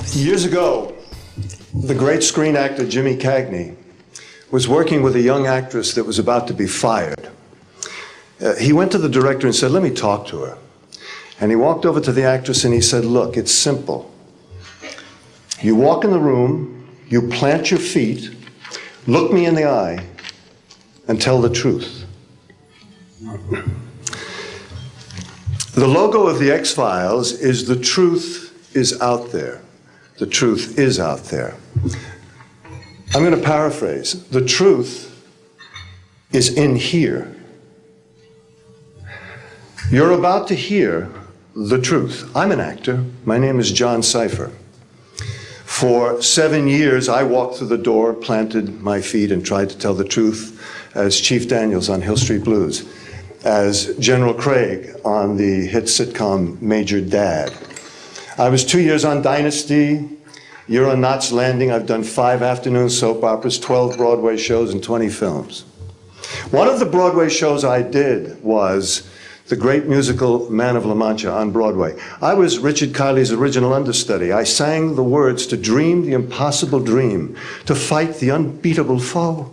Years ago, the great screen actor Jimmy Cagney was working with a young actress that was about to be fired. He went to the director and said, "Let me talk to her." And he walked over to the actress and he said, "Look, it's simple. You walk in the room, you plant your feet, look me in the eye, and tell the truth." The logo of the X-Files is "The truth is out there." The truth is out there. I'm going to paraphrase. The truth is in here. You're about to hear the truth. I'm an actor. My name is John Cipher. For 7 years, I walked through the door, planted my feet, and tried to tell the truth as Chief Daniels on Hill Street Blues, as General Craig on the hit sitcom Major Dad. I was 2 years on Dynasty. You're on Knots Landing. I've done 5 afternoon soap operas, 12 Broadway shows, and 20 films. One of the Broadway shows I did was the great musical Man of La Mancha on Broadway. I was Richard Kiley's original understudy. I sang the words to dream the impossible dream, to fight the unbeatable foe,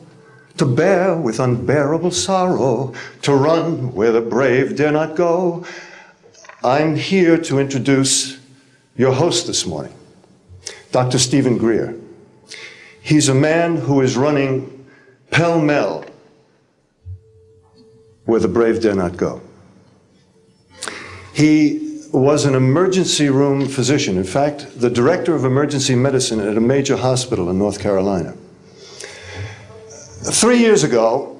to bear with unbearable sorrow, to run where the brave dare not go. I'm here to introduce your host this morning, Dr. Stephen Greer. He's a man who is running pell-mell where the brave dare not go. He was an emergency room physician. In fact, the director of emergency medicine at a major hospital in North Carolina. 3 years ago,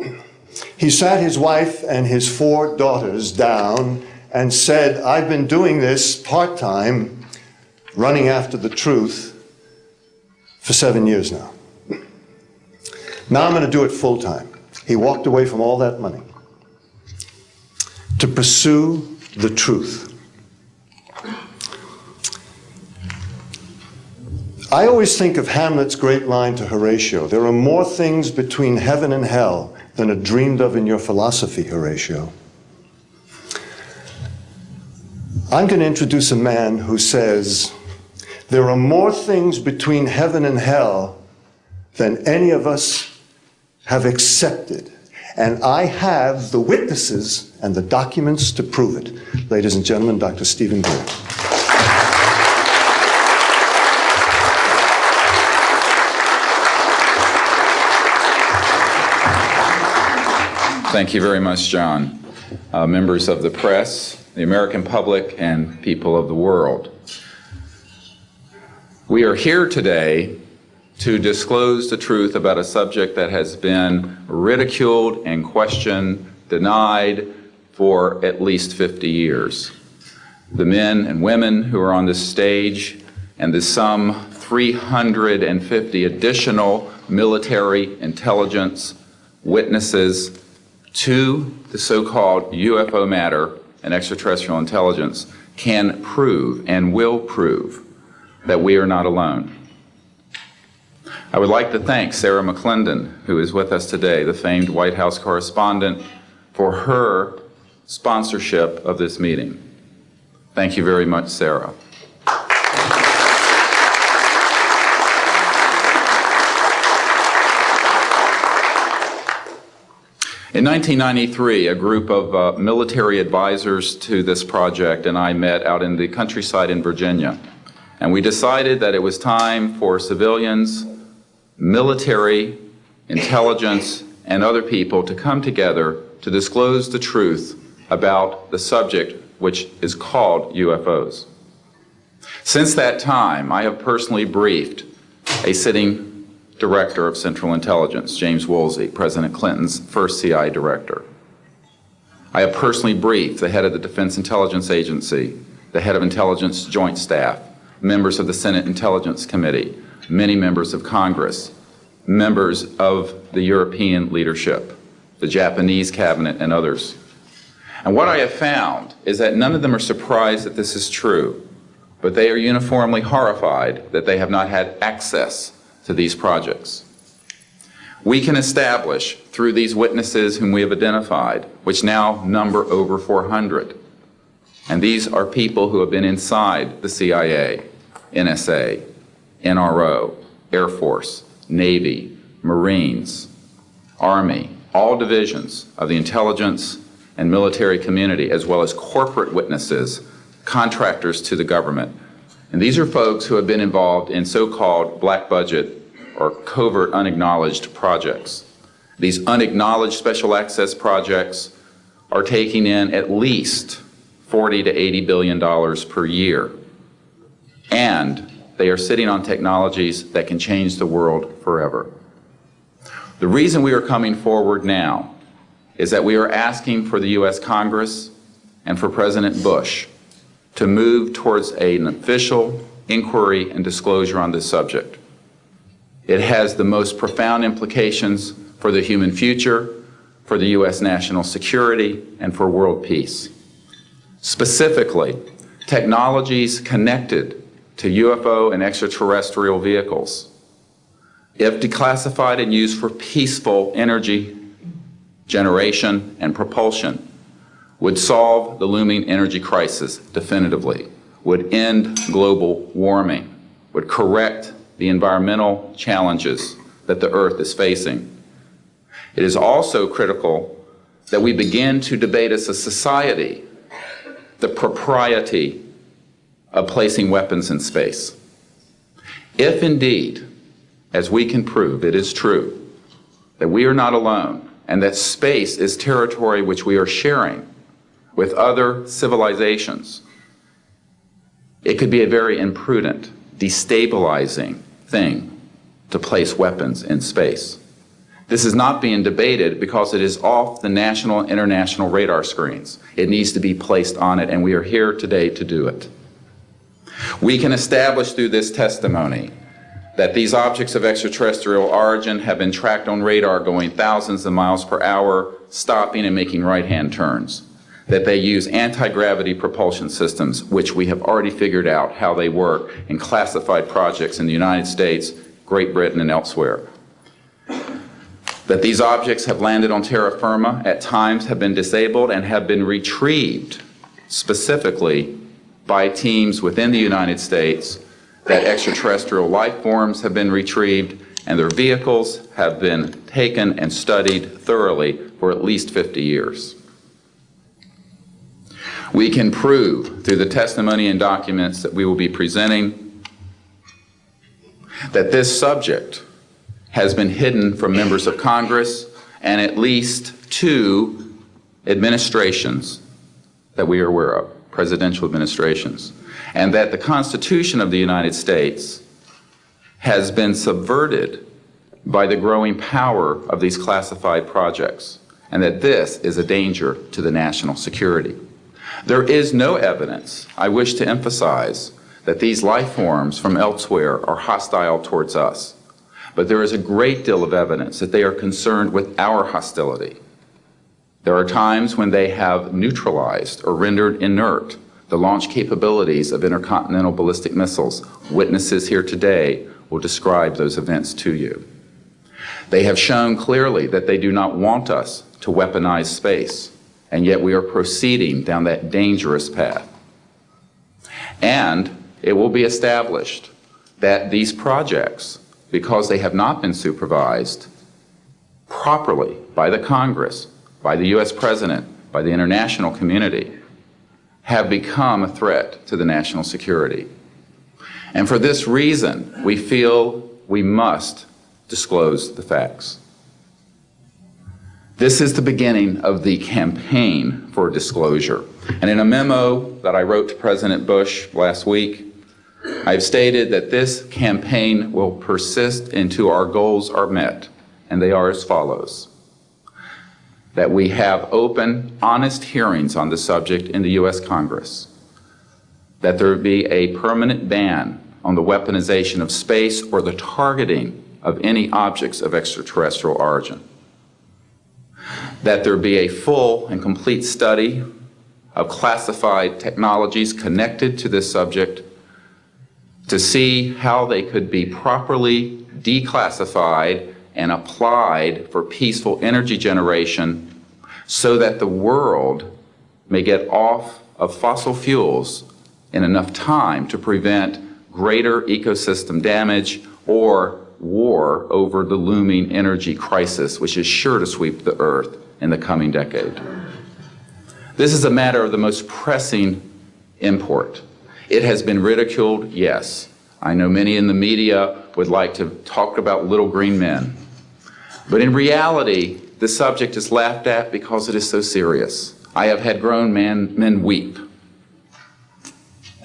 he sat his wife and his 4 daughters down and said, "I've been doing this part-time, running after the truth, for 7 years now. Now I'm going to do it full-time." He walked away from all that money to pursue the truth. I always think of Hamlet's great line to Horatio, "There are more things between heaven and hell than are dreamed of in your philosophy, Horatio." I'm going to introduce a man who says, there are more things between heaven and hell than any of us have accepted. And I have the witnesses and the documents to prove it. Ladies and gentlemen, Dr. Stephen Greer. Thank you very much, John. Members of the press, the American public, and people of the world. We are here today to disclose the truth about a subject that has been ridiculed and questioned, denied for at least 50 years. The men and women who are on this stage and the some 350 additional military intelligence witnesses to the so-called UFO matter and extraterrestrial intelligence can prove and will prove that we are not alone. I would like to thank Sarah McClendon, who is with us today, the famed White House correspondent, for her sponsorship of this meeting. Thank you very much, Sarah. In 1993, a group of military advisors to this project and I met out in the countryside in Virginia. And we decided that it was time for civilians, military, intelligence, and other people to come together to disclose the truth about the subject which is called UFOs. Since that time, I have personally briefed a sitting director of Central Intelligence, James Woolsey, President Clinton's first CIA director. I have personally briefed the head of the Defense Intelligence Agency, the head of Intelligence Joint Staff, members of the Senate Intelligence Committee, many members of Congress, members of the European leadership, the Japanese cabinet, and others. And what I have found is that none of them are surprised that this is true, but they are uniformly horrified that they have not had access to these projects. We can establish through these witnesses whom we have identified, which now number over 400, and these are people who have been inside the CIA, NSA, NRO, Air Force, Navy, Marines, Army, all divisions of the intelligence and military community, as well as corporate witnesses, contractors to the government. And these are folks who have been involved in so-called black budget or covert unacknowledged projects. These unacknowledged special access projects are taking in at least $40 to $80 billion per year. And they are sitting on technologies that can change the world forever. The reason we are coming forward now is that we are asking for the U.S. Congress and for President Bush to move towards an official inquiry and disclosure on this subject. It has the most profound implications for the human future, for the U.S. national security, and for world peace. Specifically, technologies connected to UFO and extraterrestrial vehicles, if declassified and used for peaceful energy generation and propulsion, would solve the looming energy crisis definitively, would end global warming, would correct the environmental challenges that the Earth is facing. It is also critical that we begin to debate as a society the propriety of placing weapons in space. If indeed, as we can prove, it is true that we are not alone and that space is territory which we are sharing with other civilizations, it could be a very imprudent, destabilizing thing to place weapons in space. This is not being debated because it is off the national and international radar screens. It needs to be placed on it, and we are here today to do it. We can establish through this testimony that these objects of extraterrestrial origin have been tracked on radar going thousands of miles per hour, stopping and making right-hand turns, that they use anti-gravity propulsion systems, which we have already figured out how they work in classified projects in the United States, Great Britain, and elsewhere. That these objects have landed on terra firma, at times have been disabled, and have been retrieved specifically by teams within the United States, that extraterrestrial life forms have been retrieved, and their vehicles have been taken and studied thoroughly for at least 50 years. We can prove through the testimony and documents that we will be presenting that this subject has been hidden from members of Congress and at least 2 administrations that we are aware of, presidential administrations, and that the Constitution of the United States has been subverted by the growing power of these classified projects, and that this is a danger to the national security. There is no evidence, I wish to emphasize, that these life forms from elsewhere are hostile towards us. But there is a great deal of evidence that they are concerned with our hostility. There are times when they have neutralized or rendered inert the launch capabilities of intercontinental ballistic missiles. Witnesses here today will describe those events to you. They have shown clearly that they do not want us to weaponize space, and yet we are proceeding down that dangerous path. And it will be established that these projects, because they have not been supervised properly by the Congress, by the U.S. President, by the international community, have become a threat to the national security. And for this reason, we feel we must disclose the facts. This is the beginning of the campaign for disclosure. And in a memo that I wrote to President Bush last week, I've stated that this campaign will persist until our goals are met, and they are as follows: that we have open, honest hearings on the subject in the U.S. Congress, that there be a permanent ban on the weaponization of space or the targeting of any objects of extraterrestrial origin, that there be a full and complete study of classified technologies connected to this subject to see how they could be properly declassified and applied for peaceful energy generation so that the world may get off of fossil fuels in enough time to prevent greater ecosystem damage, or war over the looming energy crisis, which is sure to sweep the Earth in the coming decade. This is a matter of the most pressing import. It has been ridiculed, yes. I know many in the media would like to talk about little green men. But in reality, the subject is laughed at because it is so serious. I have had grown men weep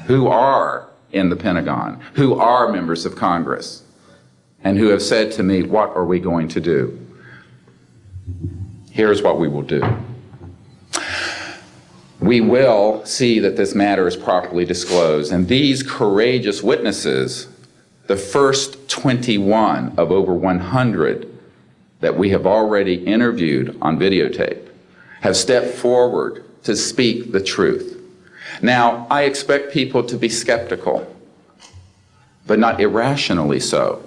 who are in the Pentagon, who are members of Congress, and who have said to me, what are we going to do? Here's what we will do. We will see that this matter is properly disclosed, and these courageous witnesses, the first 21 of over 100 that we have already interviewed on videotape, have stepped forward to speak the truth. Now, I expect people to be skeptical, but not irrationally so,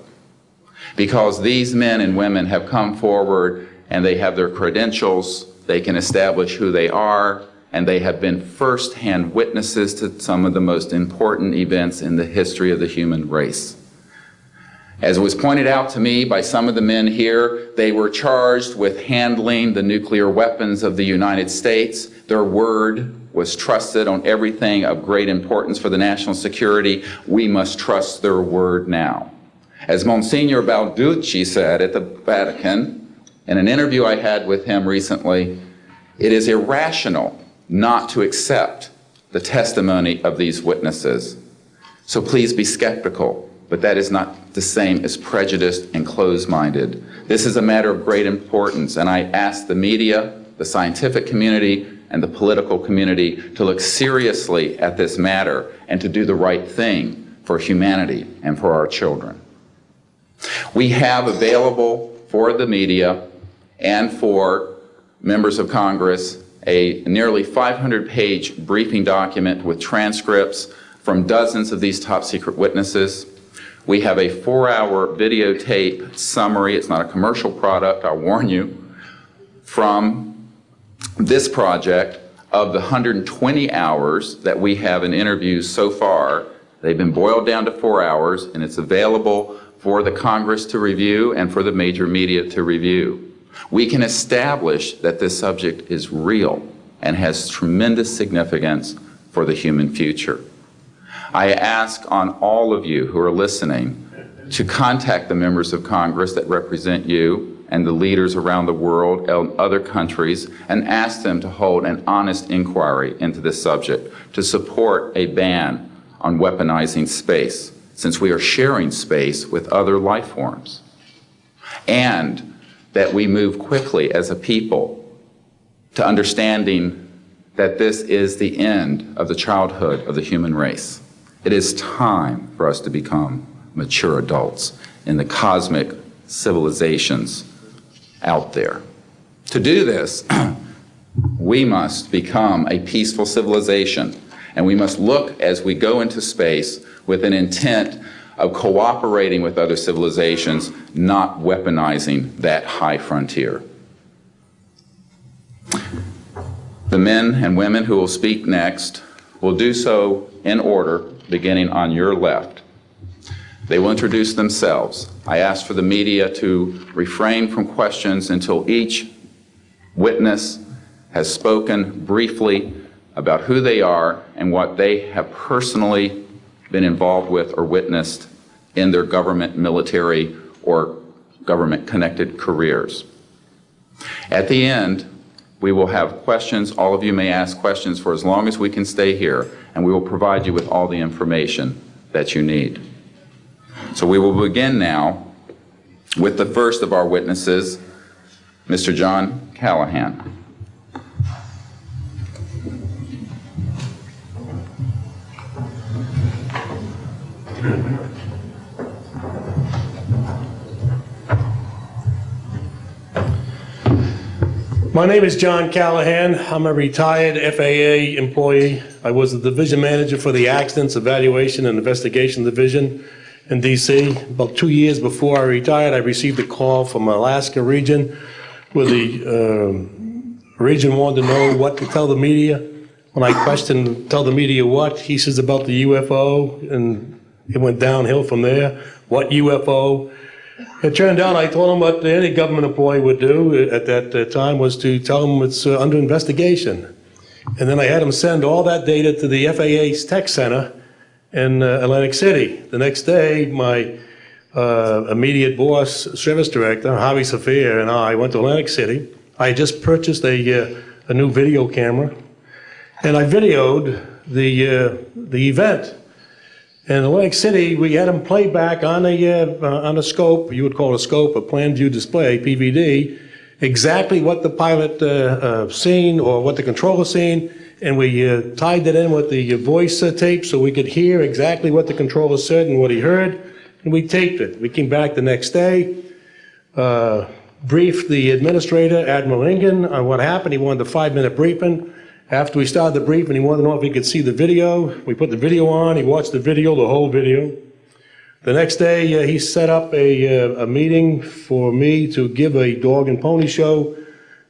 because these men and women have come forward and they have their credentials, they can establish who they are, and they have been first-hand witnesses to some of the most important events in the history of the human race. As was pointed out to me by some of the men here, they were charged with handling the nuclear weapons of the United States. Their word was trusted on everything of great importance for the national security. We must trust their word now. As Monsignor Balducci said at the Vatican, in an interview I had with him recently, it is irrational not to accept the testimony of these witnesses. So please be skeptical, but that is not the same as prejudiced and closed-minded. This is a matter of great importance, and I ask the media, the scientific community, and the political community to look seriously at this matter and to do the right thing for humanity and for our children. We have available for the media and for members of Congress a nearly 500-page briefing document with transcripts from dozens of these top-secret witnesses. We have a 4-hour videotape summary. It's not a commercial product, I'll warn you, from this project of the 120 hours that we have in interviews so far. They've been boiled down to 4 hours, and it's available for the Congress to review and for the major media to review. We can establish that this subject is real and has tremendous significance for the human future. I ask on all of you who are listening to contact the members of Congress that represent you and the leaders around the world and other countries and ask them to hold an honest inquiry into this subject, to support a ban on weaponizing space, since we are sharing space with other life forms, and that we move quickly as a people to understanding that this is the end of the childhood of the human race. It is time for us to become mature adults in the cosmic civilizations out there. To do this, we must become a peaceful civilization, and we must look as we go into space with an intent of cooperating with other civilizations, not weaponizing that high frontier. The men and women who will speak next will do so in order, beginning on your left. They will introduce themselves. I ask for the media to refrain from questions until each witness has spoken briefly about who they are and what they have personally been involved with or witnessed in their government, military, or government-connected careers. At the end, we will have questions. All of you may ask questions for as long as we can stay here, and we will provide you with all the information that you need. So we will begin now with the first of our witnesses, Mr. John Callahan. My name is John Callahan. I'm a retired FAA employee. I was the division manager for the Accidents Evaluation and Investigation Division in DC. About 2 years before I retired, I received a call from Alaska region where the region wanted to know what to tell the media. When I questioned, tell the media what, he says about the UFO and It went downhill from there. What UFO? It turned out I told him what any government employee would do at that time was to tell him it's under investigation. And then I had him send all that data to the FAA's tech center in Atlantic City. The next day, my immediate boss, service director, Harvey Safir, and I went to Atlantic City. I had just purchased a new video camera, and I videoed the event. In Atlantic City, we had them play back on a scope, you would call it a scope, a plan view display, PVD, exactly what the pilot seen or what the controller seen, and we tied that in with the voice tape so we could hear exactly what the controller said and what he heard, and we taped it. We came back the next day, briefed the administrator, Admiral Ingen, on what happened. He wanted a 5-minute briefing. After we started the briefing, he wanted to know if he could see the video. We put the video on. He watched the video, the whole video. The next day, he set up a meeting for me to give a dog and pony show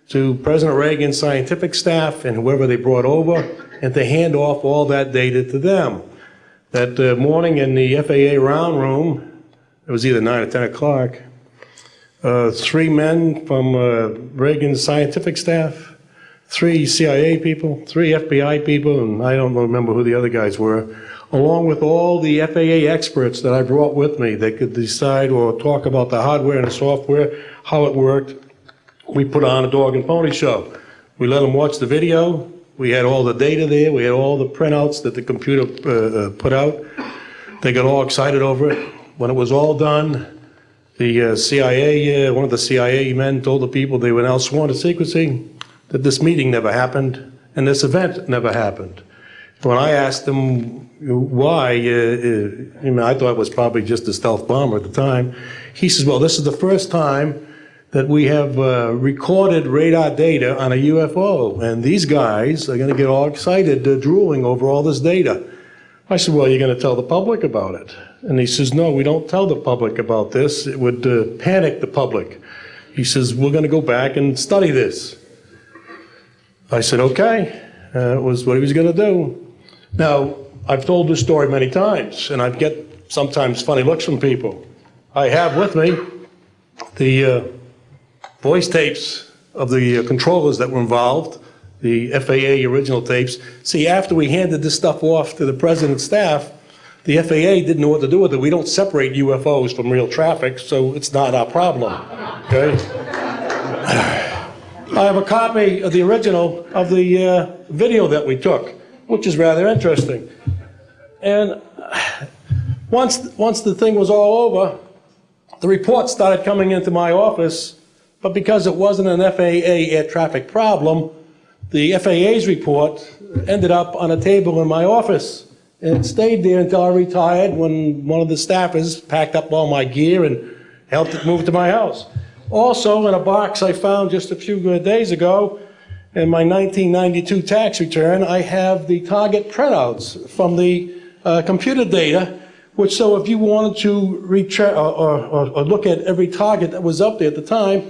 to President Reagan's scientific staff and whoever they brought over, and to hand off all that data to them. That morning in the FAA round room, it was either 9 or 10 o'clock, 3 men from Reagan's scientific staff, 3 CIA people, 3 FBI people, and I don't remember who the other guys were, along with all the FAA experts that I brought with me that could decide or talk about the hardware and the software, how it worked. We put on a dog and pony show. We let them watch the video. We had all the data there. We had all the printouts that the computer put out. They got all excited over it. When it was all done, the CIA, one of the CIA men told the people they were now sworn to secrecy, that this meeting never happened and this event never happened. When I asked him why, I thought it was probably just a stealth bomber at the time. He says, well, this is the first time that we have recorded radar data on a UFO, and these guys are going to get all excited, drooling over all this data. I said, well, you're going to tell the public about it? And he says, no, we don't tell the public about this. It would panic the public. He says, we're going to go back and study this. I said, okay. It was what he was going to do. Now, I've told this story many times, and I get sometimes funny looks from people. I have with me the voice tapes of the controllers that were involved, the FAA original tapes. See, after we handed this stuff off to the president's staff, the FAA didn't know what to do with it. We don't separate UFOs from real traffic, so it's not our problem, okay? I have a copy of the original of the video that we took, which is rather interesting. And once the thing was all over, the reports started coming into my office, but because it wasn't an FAA air traffic problem, the FAA's report ended up on a table in my office. And it stayed there until I retired, when one of the staffers packed up all my gear and helped it move to my house. Also, in a box I found just a few days ago, in my 1992 tax return, I have the target printouts from the computer data, which, so if you wanted to or look at every target that was up there at the time,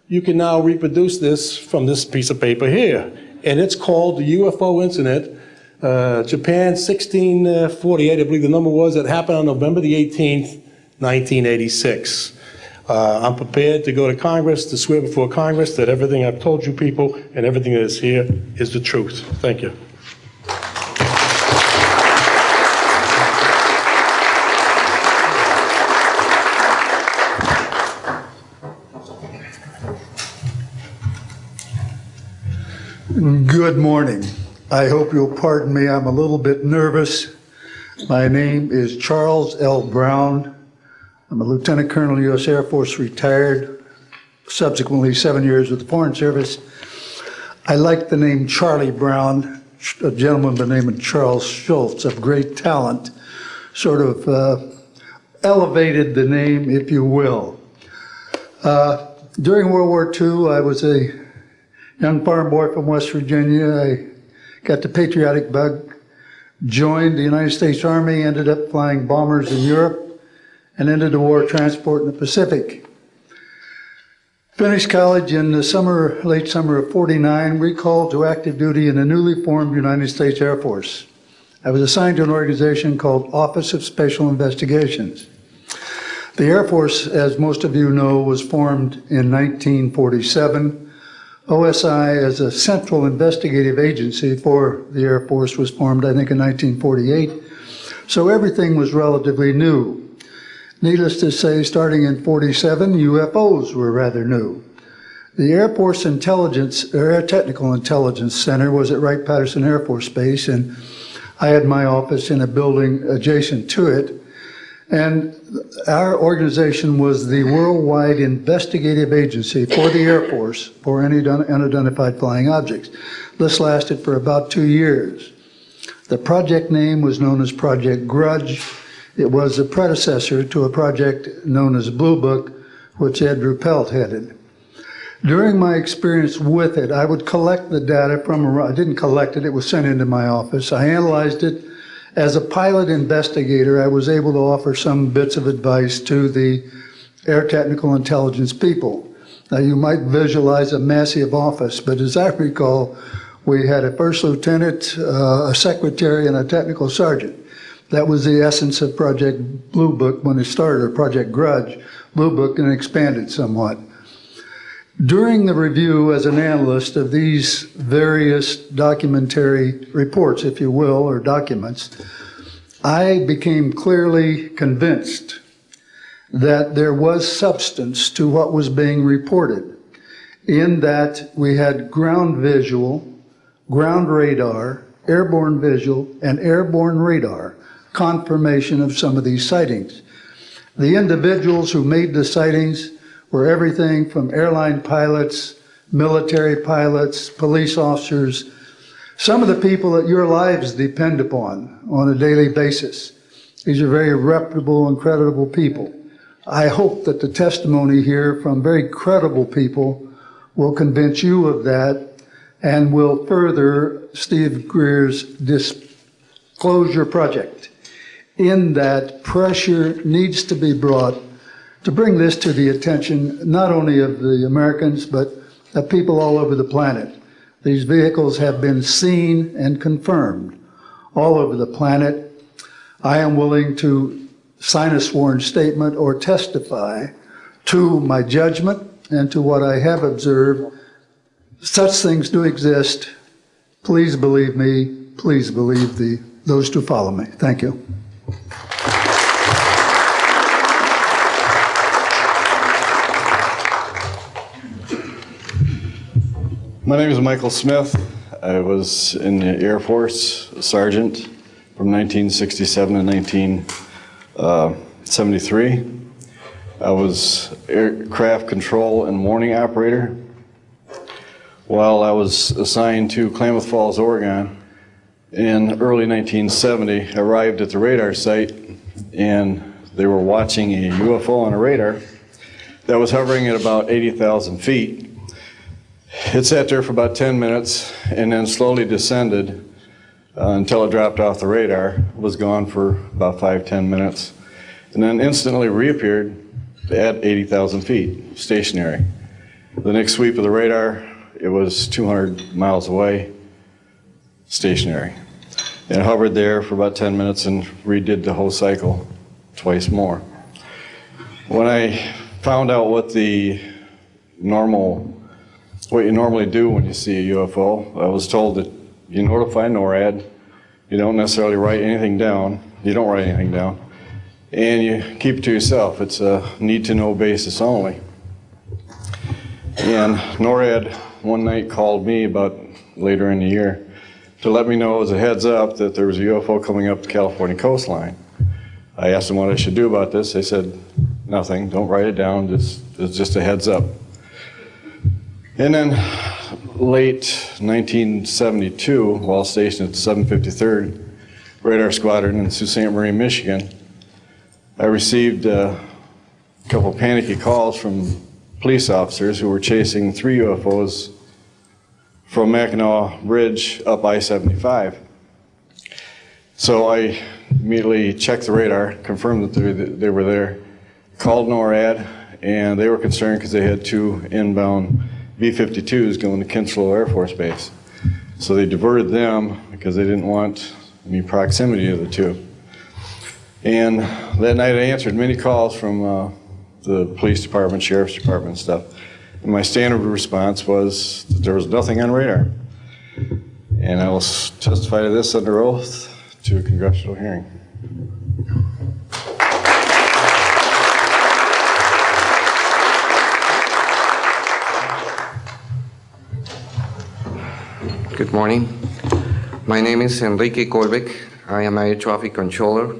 you can now reproduce this from this piece of paper here. And it's called the UFO incident, Japan 1648, I believe the number was, that happened on November the 18th, 1986. I'm prepared to go to Congress, to swear before Congress that everything I've told you people and everything that is here is the truth. Thank you. Good morning. I hope you'll pardon me. I'm a little bit nervous. My name is Charles L. Brown. I'm a Lieutenant Colonel, U.S. Air Force, retired, subsequently 7 years with the Foreign Service. I like the name Charlie Brown, a gentleman by the name of Charles Schultz, of great talent, sort of elevated the name, if you will. During World War II, I was a young farm boy from West Virginia. I got the patriotic bug, joined the United States Army, ended up flying bombers in Europe, and entered the war transport in the Pacific. Finished college in the summer, late summer of '49, recalled to active duty in the newly formed United States Air Force. I was assigned to an organization called Office of Special Investigations. The Air Force, as most of you know, was formed in 1947. OSI, as a central investigative agency for the Air Force, was formed, I think, in 1948. So everything was relatively new. Needless to say, starting in 47, UFOs were rather new. The Air Force Intelligence, or Air Technical Intelligence Center was at Wright-Patterson Air Force Base, and I had my office in a building adjacent to it. And our organization was the worldwide investigative agency for the Air Force for any unidentified flying objects. This lasted for about 2 years. The project name was known as Project Grudge. It was a predecessor to a project known as Blue Book, which Ed Ruppelt headed. During my experience with it, I would collect the data from, I didn't collect it, it was sent into my office. I analyzed it. As a pilot investigator, I was able to offer some bits of advice to the Air Technical Intelligence people. Now, you might visualize a massive office, but as I recall, we had a first lieutenant, a secretary, and a technical sergeant. That was the essence of Project Blue Book when it started, or Project Grudge. Blue Book, and expanded somewhat. During the review as an analyst of these various documentary reports, if you will, or documents, I became clearly convinced that there was substance to what was being reported, in that we had ground visual, ground radar, airborne visual, and airborne radar confirmation of some of these sightings. The individuals who made the sightings were everything from airline pilots, military pilots, police officers, some of the people that your lives depend upon on a daily basis. These are very reputable and credible people. I hope that the testimony here from very credible people will convince you of that and will further Steve Greer's disclosure project, in that pressure needs to be brought to bring this to the attention not only of the Americans, but of people all over the planet. These vehicles have been seen and confirmed all over the planet. I am willing to sign a sworn statement or testify to my judgment and to what I have observed. Such things do exist. Please believe me. Please believe those who follow me. Thank you. My name is Michael Smith. I was in the Air Force, a sergeant from 1967 to 1973. I was aircraft control and warning operator. While I was assigned to Klamath Falls, Oregon, in early 1970, I arrived at the radar site, and they were watching a UFO on a radar that was hovering at about 80,000 feet. It sat there for about 10 minutes and then slowly descended until it dropped off the radar. It was gone for about 5-10 minutes, and then instantly reappeared at 80,000 feet, stationary. The next sweep of the radar, it was 200 miles away, stationary. And it hovered there for about 10 minutes and redid the whole cycle twice more. When I found out what you normally do when you see a UFO, I was told that you notify NORAD, you don't necessarily write anything down, you don't write anything down, and you keep it to yourself. It's a need-to-know basis only. And NORAD one night called me about later in the year to let me know as a heads up that there was a UFO coming up the California coastline. I asked them what I should do about this. They said, nothing, don't write it down, it's just a heads up. And then late 1972, while stationed at the 753rd Radar Squadron in Sault Ste. Marie, Michigan, I received a couple panicky calls from police officers who were chasing 3 UFOs from Mackinac Bridge up I-75. So I immediately checked the radar, confirmed that they were there, called NORAD, and they were concerned because they had 2 inbound B-52s going to Kinslow Air Force Base. So they diverted them because they didn't want any proximity of the two. And that night I answered many calls from the police department, sheriff's department and stuff. And my standard response was that there was nothing on radar. And I will testify to this under oath to a congressional hearing. Good morning. My name is Enrique Colbeck. I am a traffic controller.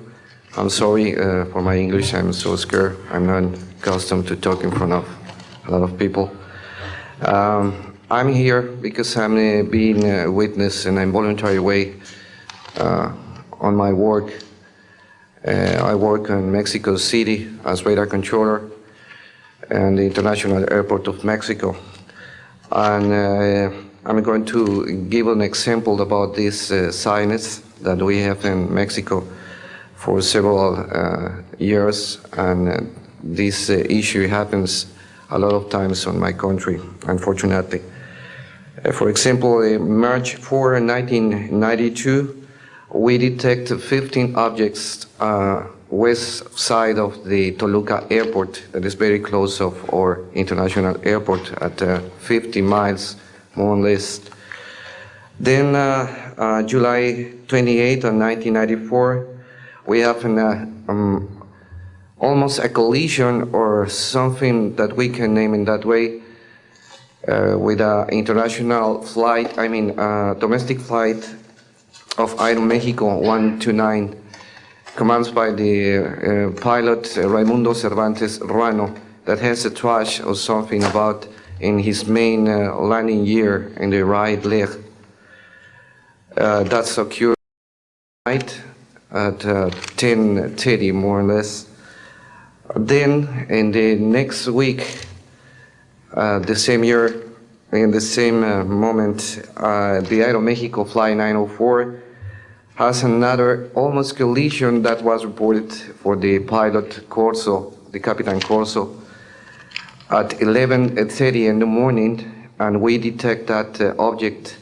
I'm sorry for my English. I'm so scared. I'm not accustomed to talk in front of a lot of people. I'm here because I'm being a witness in a voluntary way on my work. I work in Mexico City as radar controller and the International Airport of Mexico. And I'm going to give an example about this signage that we have in Mexico for several years, and this issue happens a lot of times on my country, unfortunately. For example, March 4, 1992, we detected 15 objects west side of the Toluca airport, that is very close of our international airport at 50 miles more or less. Then July 28 of 1994, we have almost a collision or something that we can name in that way with an international flight, domestic flight of Aeromexico 129, commanded by the pilot Raimundo Cervantes Ruano, that has a trash or something about in his main landing gear in the right leg. That's occurred tonight at 10:30 more or less. Then in the next week, the same year, in the same moment, the Aeromexico Flight 904 has another almost collision that was reported for the pilot Corso, the Capitan Corso, at 11:30 in the morning, and we detect that object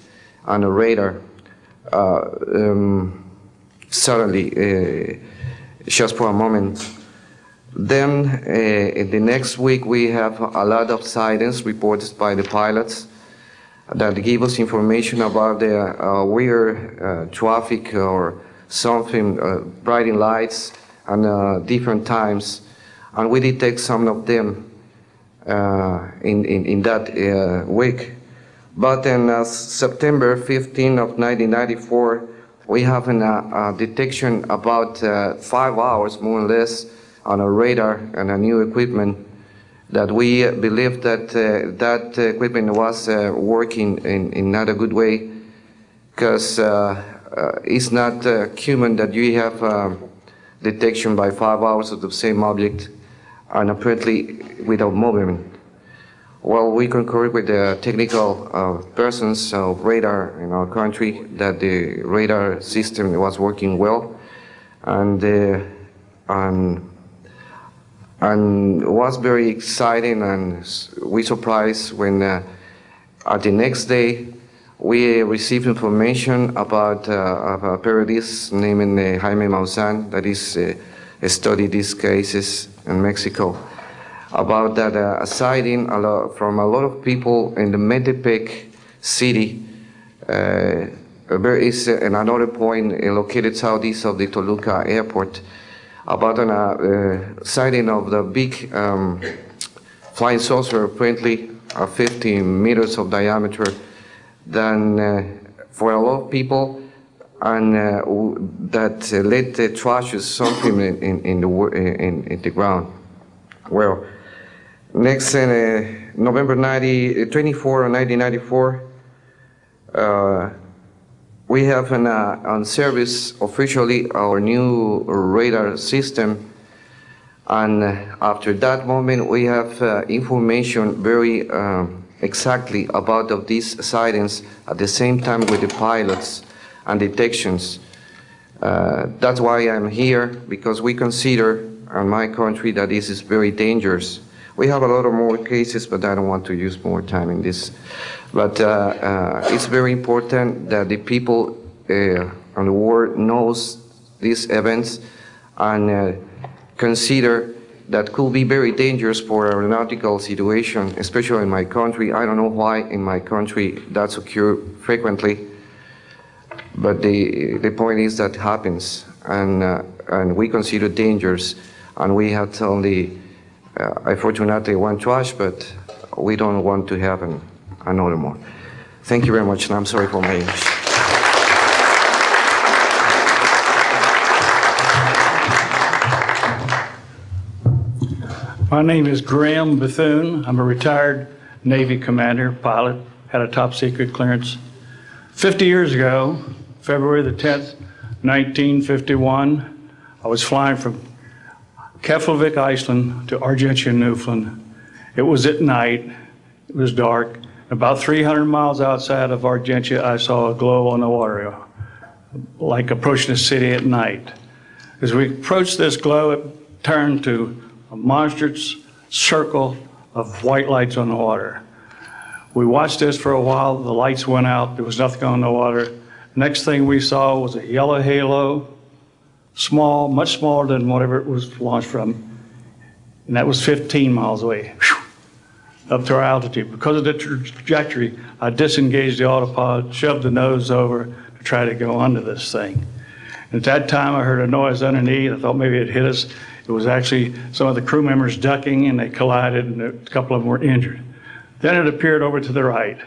on a radar suddenly, just for a moment. Then in the next week we have a lot of sightings reported by the pilots that give us information about the weird traffic or something, brighting lights and different times, and we detect some of them in that week. But in September 15 of 1994, we have a detection about 5 hours more or less on a radar and a new equipment that we believe that that equipment was working in not a good way, because it's not human that you have detection by 5 hours of the same object and apparently without movement. Well, we concur with the technical persons of radar in our country that the radar system was working well, and was very exciting, and we surprised when at the next day we received information about a periodist named Jaime Maussan that is studied these cases in Mexico, about that a sighting from a lot of people in the Metepec city. There is another point located southeast of the Toluca airport, about a sighting of the big flying saucer, apparently 50 meters of diameter, then for a lot of people, and that led the trashes something in the ground. Well, next November 24 of 1994, we have on service officially our new radar system, and after that moment we have information very exactly about of these sightings at the same time with the pilots and detections. That's why I'm here, because we consider in my country that this is very dangerous. We have a lot of more cases, but I don't want to use more time in this. But it's very important that the people and the world knows these events and consider that could be very dangerous for aeronautical situation, especially in my country. I don't know why in my country that's occur frequently, but the point is that happens, and we consider dangers, and we had only, unfortunately, one crash, but we don't want to have another more. Thank you very much, and I'm sorry for my English. My name is Graham Bethune. I'm a retired Navy commander, pilot, had a top secret clearance. 50 years ago, February the 10th, 1951, I was flying from Keflavik, Iceland to Argentia, Newfoundland. It was at night, it was dark. About 300 miles outside of Argentia, I saw a glow on the water, like approaching a city at night. As we approached this glow, it turned to a monstrous circle of white lights on the water. We watched this for a while, the lights went out, there was nothing on the water. Next thing we saw was a yellow halo, small, much smaller than whatever it was launched from, and that was 15 miles away, up to our altitude. Because of the trajectory, I disengaged the autopilot, shoved the nose over to try to go under this thing. And at that time, I heard a noise underneath. I thought maybe it hit us. It was actually some of the crew members ducking, and they collided, and a couple of them were injured. Then it appeared over to the right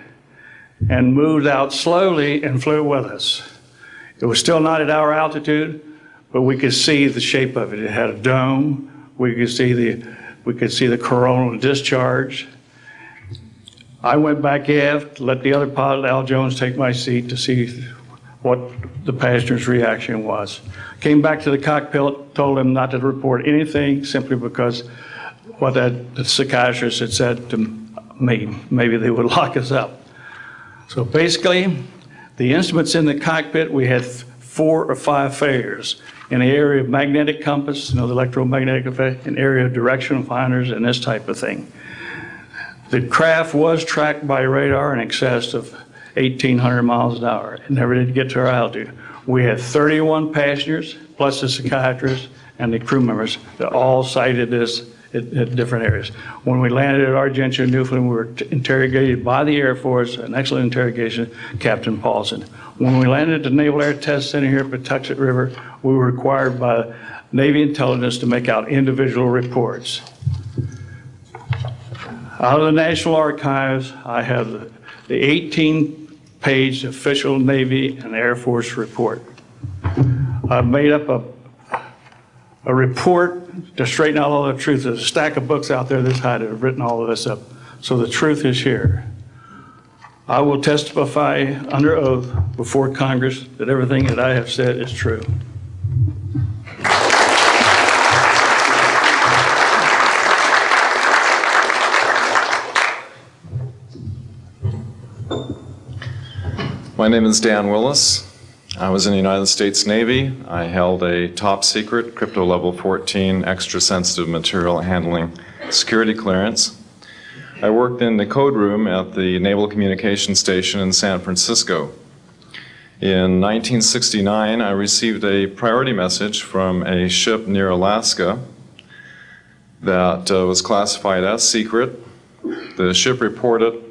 and moved out slowly and flew with us. It was still not at our altitude, but we could see the shape of it. It had a dome. We could see the coronal discharge. I went back aft, let the other pilot, Al Jones, take my seat to see what the passenger's reaction was. Came back to the cockpit, told him not to report anything simply because what the psychiatrist had said to me, maybe they would lock us up. So basically, the instruments in the cockpit, we had 4 or 5 failures. In the area of magnetic compass, the electromagnetic effect, an area of directional finders, and this type of thing. The craft was tracked by radar in excess of 1,800 miles an hour. It never did get to our altitude. We had 31 passengers, plus the psychiatrist and the crew members that all cited this at different areas. When we landed at Argentia, Newfoundland, we were interrogated by the Air Force, an excellent interrogation, Captain Paulson. When we landed at the Naval Air Test Center here at Patuxent River, we were required by Navy intelligence to make out individual reports. Out of the National Archives, I have the 18-page official Navy and Air Force report. I've made up a report to straighten out all the truth. There's a stack of books out there this high that have written all of this up. So the truth is here. I will testify under oath before Congress that everything that I have said is true. My name is Dan Willis. I was in the United States Navy. I held a top secret crypto level 14 extra sensitive material handling security clearance. I worked in the code room at the Naval Communications Station in San Francisco. In 1969, I received a priority message from a ship near Alaska that was classified as secret. The ship reported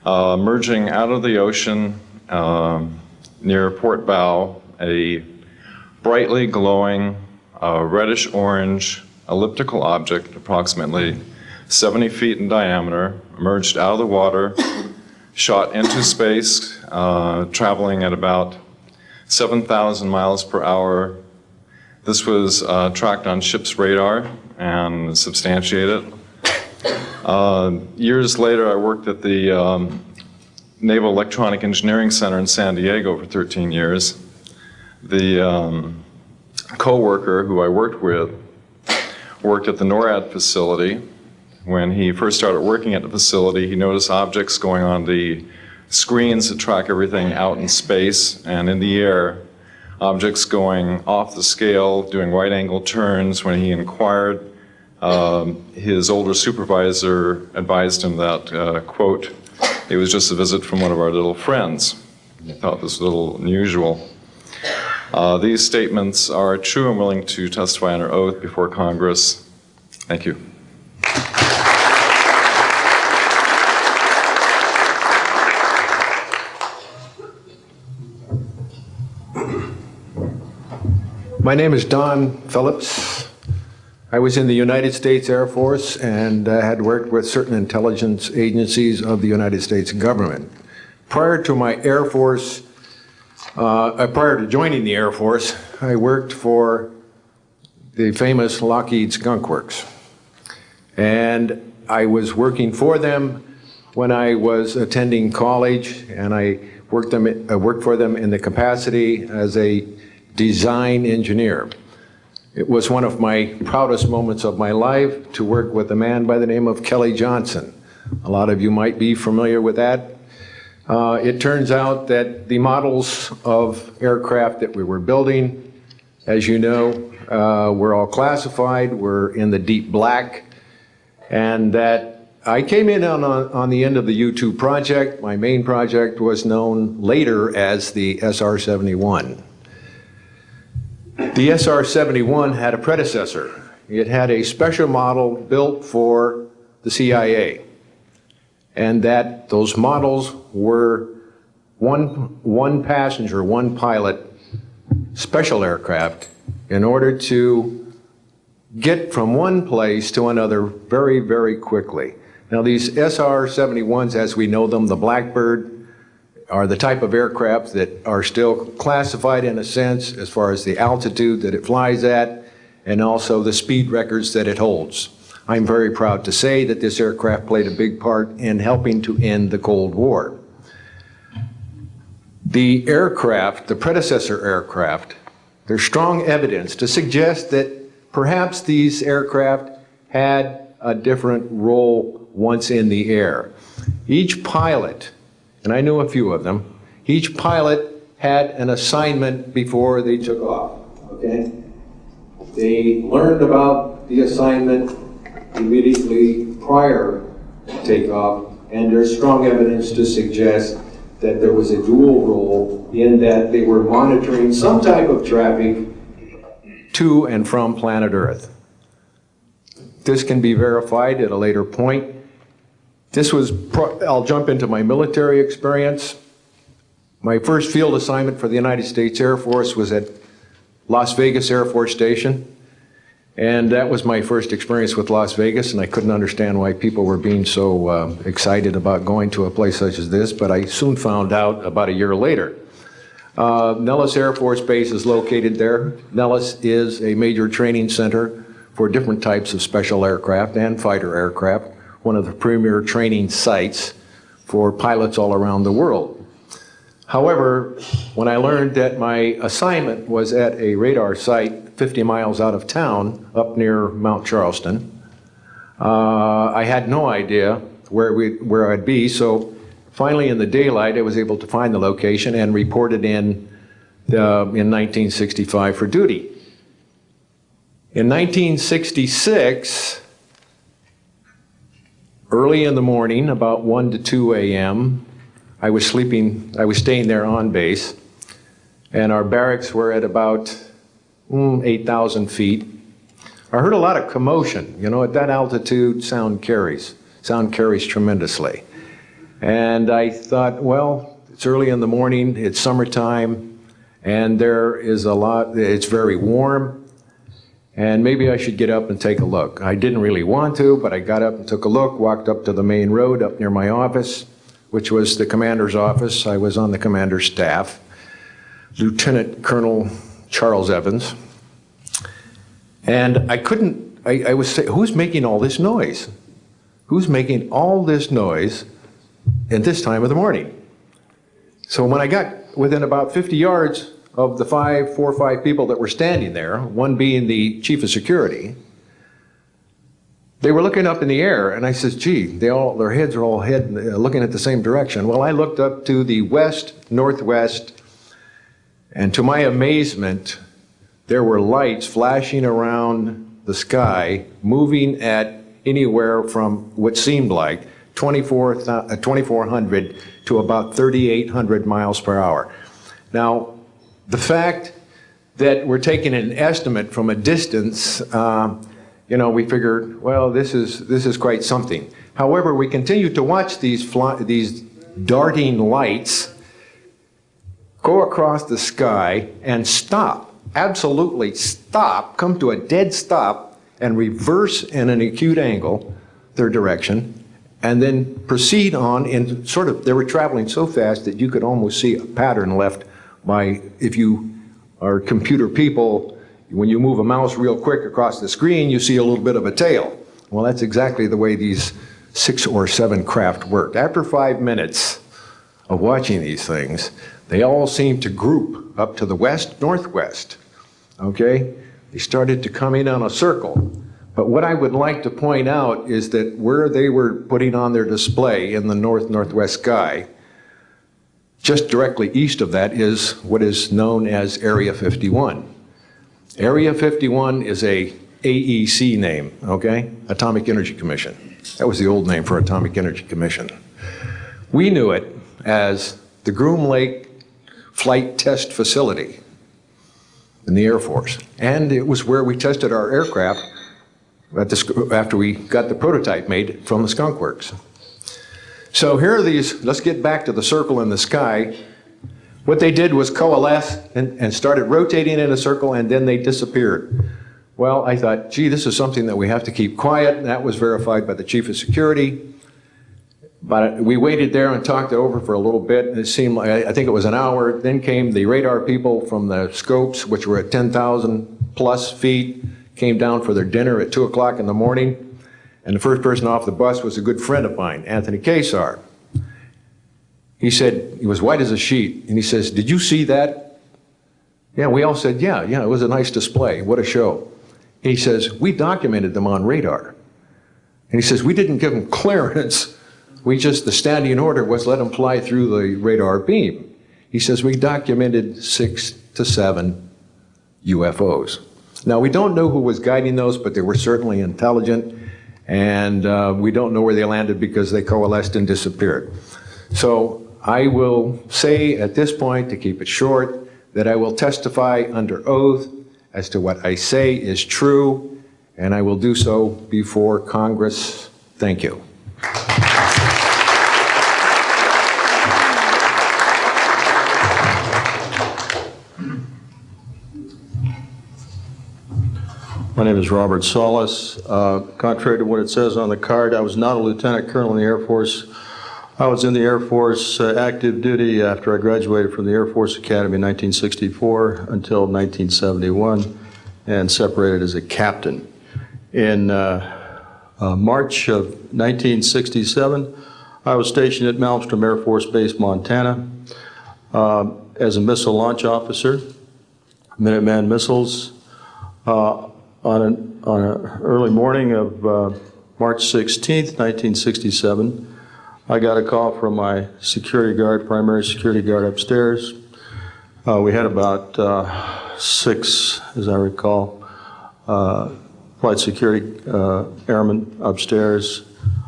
merging out of the ocean near port bow, a brightly glowing reddish-orange elliptical object, approximately 70 feet in diameter, emerged out of the water, shot into space, traveling at about 7,000 miles per hour. This was tracked on ship's radar and substantiated. Years later, I worked at the Naval Electronic Engineering Center in San Diego for 13 years. The co-worker who I worked with worked at the NORAD facility. When he first started working at the facility, he noticed objects going on the screens that track everything out in space and in the air, objects going off the scale, doing right-angle turns. When he inquired, his older supervisor advised him that, quote, it was just a visit from one of our little friends. He thought this was a little unusual. These statements are true and willing to testify under oath before Congress. Thank you. My name is Don Phillips. I was in the United States Air Force and had worked with certain intelligence agencies of the United States government. Prior to my Air Force, prior to joining the Air Force, I worked for the famous Lockheed Skunk Works. And I was working for them when I was attending college, and I worked for them in the capacity as a design engineer. It was one of my proudest moments of my life to work with a man by the name of Kelly Johnson. A lot of you might be familiar with that. It turns out that the models of aircraft that we were building, as you know, were all classified, were in the deep black, and that I came in on the end of the U-2 project. My main project was known later as the SR-71. The SR-71 had a predecessor. It had a special model built for the CIA, and that those models were one passenger, one pilot special aircraft in order to get from one place to another very, very quickly. Now these SR-71s, as we know them, the Blackbird, are the type of aircraft that are still classified in a sense as far as the altitude that it flies at and also the speed records that it holds. I'm very proud to say that this aircraft played a big part in helping to end the Cold War. The aircraft, the predecessor aircraft, there's strong evidence to suggest that perhaps these aircraft had a different role once in the air. Each pilot, and I knew a few of them, each pilot had an assignment before they took off, okay? They learned about the assignment immediately prior to takeoff, and there's strong evidence to suggest that there was a dual role in that they were monitoring some type of traffic to and from planet Earth. This can be verified at a later point. I'll jump into my military experience. My first field assignment for the United States Air Force was at Las Vegas Air Force Station. And that was my first experience with Las Vegas, and I couldn't understand why people were being so excited about going to a place such as this, but I soon found out about a year later. Nellis Air Force Base is located there. Nellis is a major training center for different types of special aircraft and fighter aircraft, one of the premier training sites for pilots all around the world. However, when I learned that my assignment was at a radar site 50 miles out of town, up near Mount Charleston, I had no idea where I'd be, so finally in the daylight I was able to find the location and reported in 1965 for duty. In 1966, early in the morning, about 1 to 2 a.m., I was staying there on base, and our barracks were at about 8,000 feet. I heard a lot of commotion. You know, at that altitude, sound carries tremendously. And I thought, well, it's early in the morning, it's summertime, and it's very warm, and maybe I should get up and take a look. I didn't really want to, but I got up and took a look, walked up to the main road up near my office, which was the commander's office. I was on the commander's staff, Lieutenant Colonel Charles Evans. And I was saying, who's making all this noise? Who's making all this noise at this time of the morning? So when I got within about 50 yards of the 4 or 5 people that were standing there, one being the chief of security, they were looking up in the air, and I said, gee, their heads are all looking at the same direction. Well, I looked up to the west, northwest, and to my amazement, there were lights flashing around the sky, moving at anywhere from what seemed like 2,400 to about 3,800 miles per hour. Now, the fact that we're taking an estimate from a distance, you know, we figured, well, this is quite something. However, we continued to watch these darting lights go across the sky and stop, absolutely stop, come to a dead stop, and reverse in an acute angle their direction, and then proceed on in sort of, they were traveling so fast that you could almost see a pattern left by, if you are computer people, when you move a mouse real quick across the screen, you see a little bit of a tail. Well, that's exactly the way these 6 or 7 craft worked. After 5 minutes of watching these things, they all seemed to group up to the west, northwest, okay? They started to come in on a circle. But what I would like to point out is that where they were putting on their display in the northwest sky, just directly east of that is what is known as Area 51. Area 51 is a AEC name, okay? Atomic Energy Commission. That was the old name for Atomic Energy Commission. We knew it as the Groom Lake Flight Test Facility in the Air Force. And it was where we tested our aircraft after we got the prototype made from the Skunk Works. So here are these, let's get back to the circle in the sky. What they did was coalesce and started rotating in a circle, and then they disappeared. Well, I thought, gee, this is something that we have to keep quiet, and that was verified by the Chief of Security. But we waited there and talked it over for a little bit, and it seemed like, I think it was an hour. Then came the radar people from the scopes, which were at 10,000 plus feet, came down for their dinner at 2 o'clock in the morning. And the first person off the bus was a good friend of mine, Anthony Kesar. He said, he was white as a sheet, and he says, did you see that? Yeah, we all said, yeah, it was a nice display. What a show. He says, we documented them on radar. And he says, we didn't give them clearance. We just, the standing order was let them fly through the radar beam. He says, we documented 6 to 7 UFOs. Now, we don't know who was guiding those, but they were certainly intelligent. And we don't know where they landed because they coalesced and disappeared. So I will say at this point, to keep it short, that I will testify under oath as to what I say is true, and I will do so before Congress. Thank you. My name is Robert Solis. Contrary to what it says on the card, I was not a lieutenant colonel in the Air Force. I was in the Air Force active duty after I graduated from the Air Force Academy in 1964 until 1971 and separated as a captain. In March of 1967, I was stationed at Malmstrom Air Force Base, Montana, as a missile launch officer, Minuteman missiles. On an early morning of March 16th, 1967, I got a call from my security guard, primary security guard upstairs. We had about 6, as I recall, flight security airmen upstairs.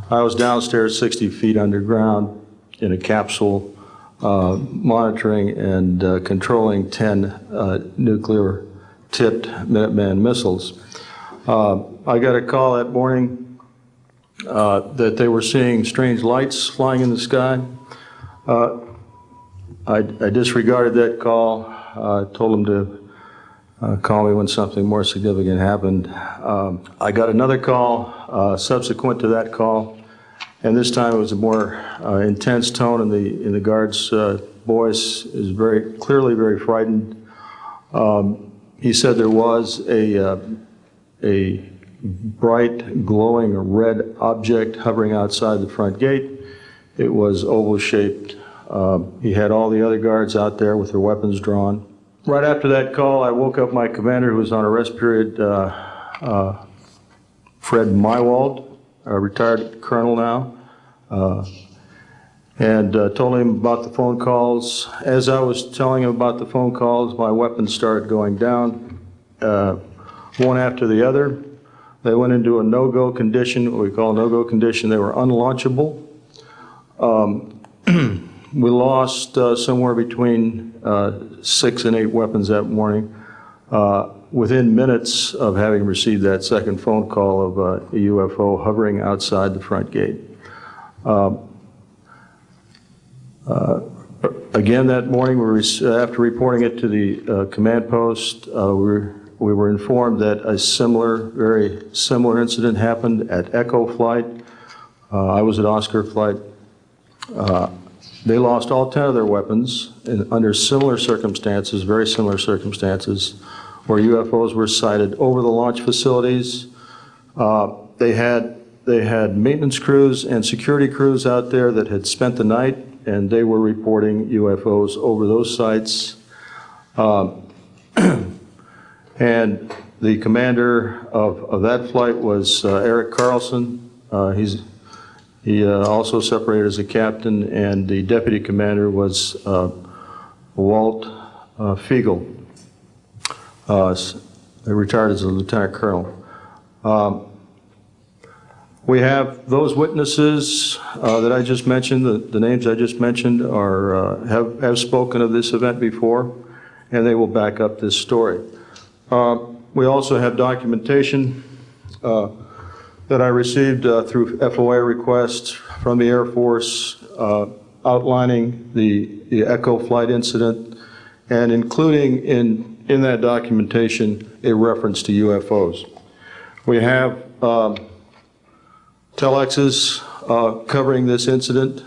I was downstairs 60 feet underground in a capsule monitoring and controlling 10 nuclear-tipped Minuteman missiles. I got a call that morning that they were seeing strange lights flying in the sky. I disregarded that call. Told them to call me when something more significant happened. I got another call subsequent to that call, and this time it was a more intense tone in the guard's voice. It was very clearly very frightened. He said there was a bright, glowing red object hovering outside the front gate. It was oval-shaped. He had all the other guards out there with their weapons drawn. Right after that call, I woke up my commander, who was on a rest period, Fred Mywald, a retired colonel now, and told him about the phone calls. As I was telling him about the phone calls, my weapons started going down, one after the other. They went into a no-go condition, what we call a no-go condition. They were unlaunchable. We lost somewhere between 6 and 8 weapons that morning. within minutes of having received that second phone call of a UFO hovering outside the front gate. Again, that morning, after reporting it to the command post, we were informed that a very similar incident happened at Echo Flight. I was at Oscar Flight. They lost all 10 of their weapons under similar circumstances, very similar circumstances, where UFOs were sighted over the launch facilities. They had maintenance crews and security crews out there that had spent the night, and they were reporting UFOs over those sites. And the commander of that flight was Eric Carlson. He also separated as a captain, and the deputy commander was Walt Fiegel, retired as a lieutenant colonel. We have those witnesses that I just mentioned, the names I just mentioned have spoken of this event before, and they will back up this story. We also have documentation that I received through FOA requests from the Air Force outlining the Echo Flight incident and including in that documentation a reference to UFOs. We have telexes covering this incident,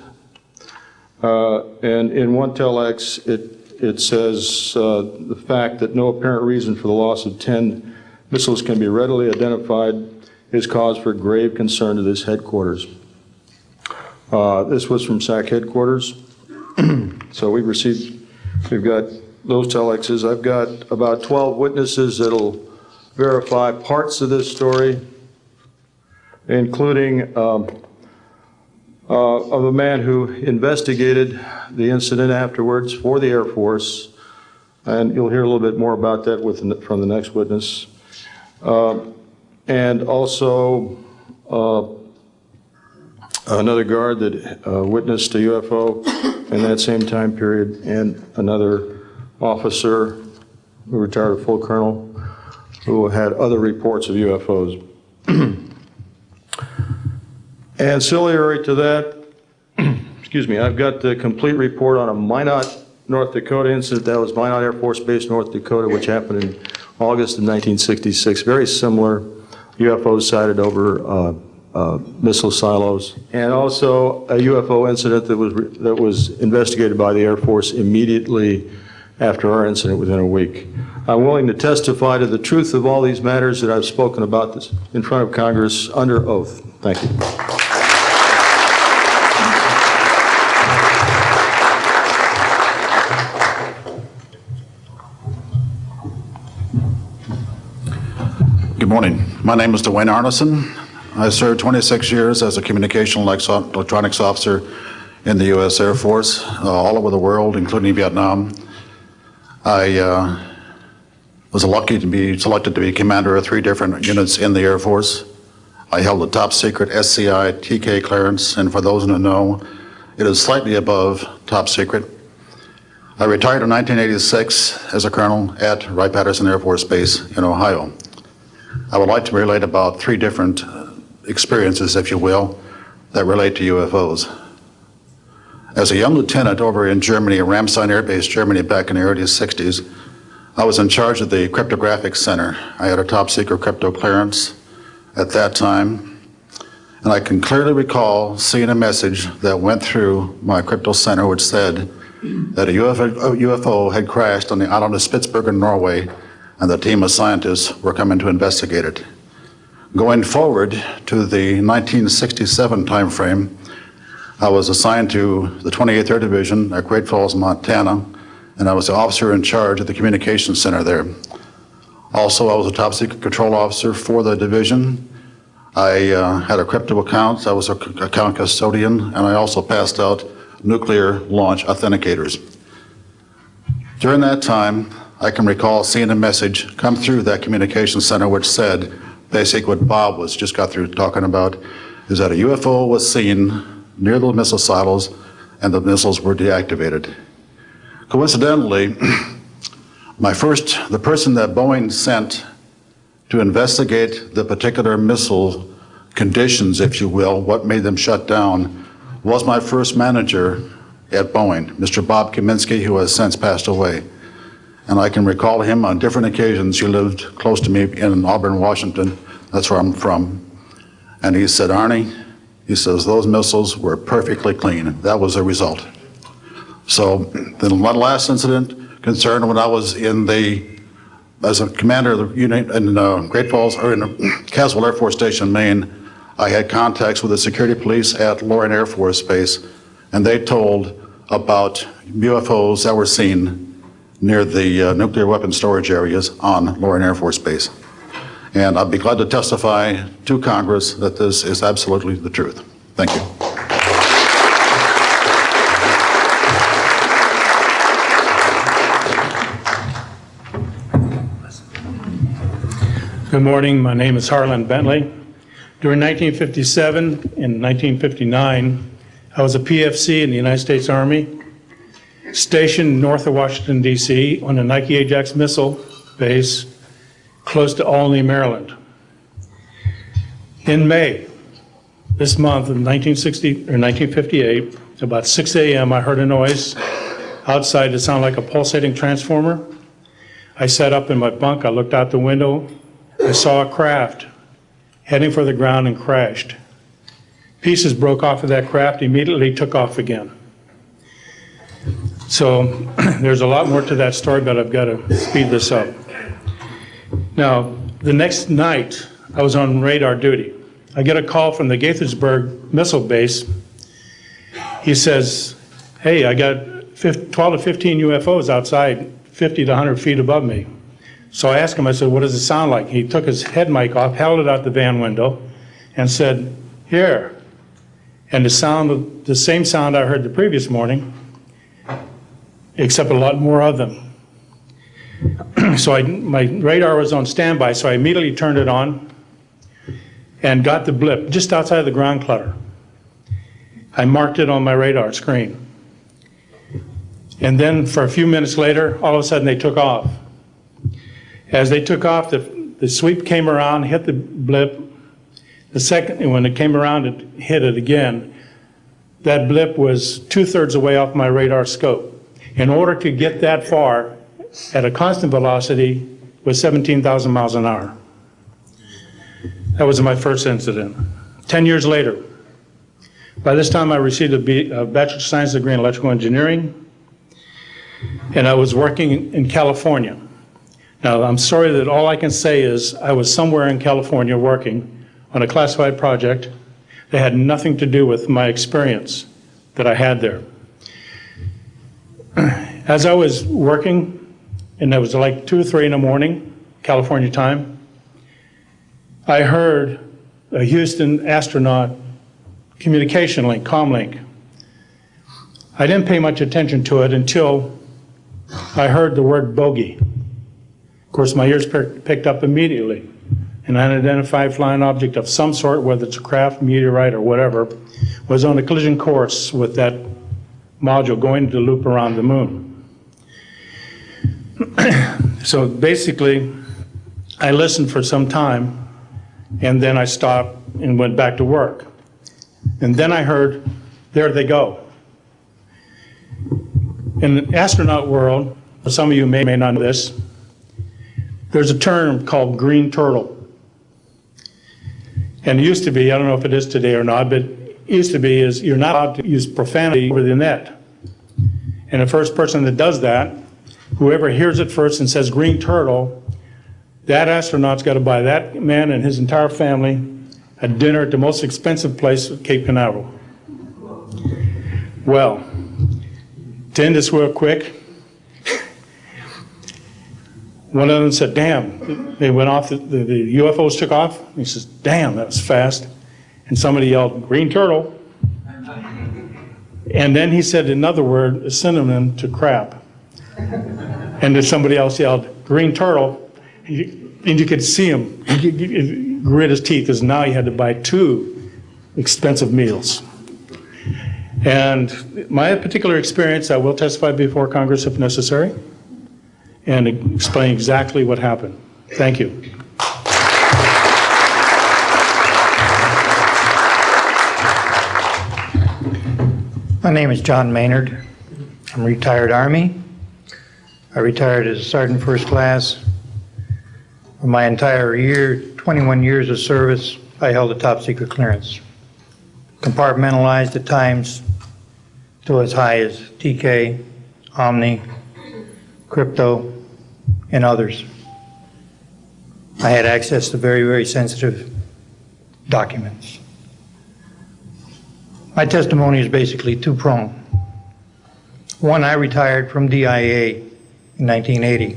and in one telex it says the fact that no apparent reason for the loss of 10 missiles can be readily identified is cause for grave concern to this headquarters. This was from SAC headquarters. So we've got those telexes. I've got about 12 witnesses that'll verify parts of this story, including of a man who investigated the incident afterwards for the Air Force, and you'll hear a little bit more about that from the next witness. And also another guard that witnessed a UFO in that same time period, and another officer who retired a full colonel who had other reports of UFOs. Ancillary to that, excuse me, I've got the complete report on a Minot, North Dakota incident. That was Minot Air Force Base, North Dakota, which happened in August of 1966. Very similar, UFOs sighted over missile silos, and also a UFO incident that was investigated by the Air Force immediately after our incident within a week. I'm willing to testify to the truth of all these matters that I've spoken about this in front of Congress under oath. Thank you. Good morning. My name is Dwayne Arneson. I served 26 years as a communication electronics officer in the U.S. Air Force, all over the world, including Vietnam. I was lucky to be selected to be commander of 3 different units in the Air Force. I held a top secret SCI TK clearance, and for those who know, it is slightly above top secret. I retired in 1986 as a colonel at Wright-Patterson Air Force Base in Ohio. I would like to relate about 3 different experiences, if you will, that relate to UFOs. As a young lieutenant over in Germany, Ramstein Air Base, Germany, back in the early 60s, I was in charge of the cryptographic center. I had a top secret crypto clearance at that time, and I can clearly recall seeing a message that went through my crypto center which said that a UFO had crashed on the island of Spitsbergen, Norway, and the team of scientists were coming to investigate it. Going forward to the 1967 timeframe, I was assigned to the 28th Air Division at Great Falls, Montana, and I was the officer in charge of the communications center there. Also, I was a top secret control officer for the division. I had a crypto account. I was an account custodian, and I also passed out nuclear launch authenticators. During that time, I can recall seeing a message come through that communications center which said, basically what Bob just got through talking about, is that a UFO was seen near the missile silos and the missiles were deactivated. Coincidentally, The person that Boeing sent to investigate the particular missile conditions, if you will, what made them shut down, was my first manager at Boeing, Mr. Bob Kaminsky, who has since passed away. And I can recall him on different occasions. He lived close to me in Auburn, Washington. That's where I'm from. And he said, Arnie, he says, those missiles were perfectly clean. That was the result. So the last incident concerned when I was as a commander of the unit in Great Falls, or in Caswell Air Force Station, Maine. I had contacts with the security police at Loring Air Force Base, and they told about UFOs that were seen near the nuclear weapon storage areas on Loring Air Force Base. And I'd be glad to testify to Congress that this is absolutely the truth. Thank you. Good morning. My name is Harlan Bentley. During 1957 and 1959, I was a PFC in the United States Army, stationed north of Washington, D.C. on the Nike Ajax missile base close to Albany, Maryland. In May, this month of 1958, about 6 a.m., I heard a noise outside that sounded like a pulsating transformer. I sat up in my bunk, I looked out the window, I saw a craft heading for the ground and crashed. Pieces broke off of that craft, immediately took off again. So there's a lot more to that story, but I've got to speed this up. Now, the next night, I was on radar duty. I get a call from the Gaithersburg missile base. He says, hey, I got 12 to 15 UFOs outside, 50 to 100 feet above me. So I asked him, I said, what does it sound like? He took his head mic off, held it out the van window, and said, here. And the same sound I heard the previous morning, except a lot more of them. So my radar was on standby, so I immediately turned it on and got the blip just outside of the ground clutter. I marked it on my radar screen. And then for a few minutes later, all of a sudden they took off. As they took off, the sweep came around, hit the blip. The second, when it came around, it hit it again. That blip was 2/3 the way off my radar scope. In order to get that far at a constant velocity was 17,000 miles an hour. That was my first incident. 10 years later, by this time I received a Bachelor of Science degree in electrical engineering, and I was working in California. Now, I'm sorry that all I can say is I was somewhere in California working on a classified project that had nothing to do with my experience that I had there. As I was working, and it was like 2 or 3 in the morning, California time, I heard a Houston astronaut communication link, comlink. I didn't pay much attention to it until I heard the word bogey. Of course, my ears picked up immediately. An unidentified flying object of some sort, whether it's a craft, meteorite, or whatever, was on a collision course with that module going to loop around the moon. So basically, I listened for some time, and then I stopped and went back to work. And then I heard, there they go. In the astronaut world, some of you may not know this, there's a term called green turtle. And it used to be, I don't know if it is today or not, but it used to be is you're not allowed to use profanity over the net. And the first person that does that, whoever hears it first and says green turtle, that astronaut's got to buy that man and his entire family a dinner at the most expensive place at Cape Canaveral. Well, to end this real quick, one of them said, damn, they went off, the UFOs took off. He says, damn, that was fast. And somebody yelled, green turtle. And then he said another word, a synonym to crap. And then somebody else yelled, green turtle. And you could see him grit his teeth, because now he had to buy 2 expensive meals. And my particular experience, I will testify before Congress if necessary. and explain exactly what happened. Thank you. My name is John Maynard. I'm a retired Army. I retired as a Sergeant First Class. For my entire 21 years of service, I held a top secret clearance. Compartmentalized at times to as high as TK, Omni, Crypto, and others. I had access to very, very sensitive documents. My testimony is basically two-pronged. One, I retired from DIA in 1980.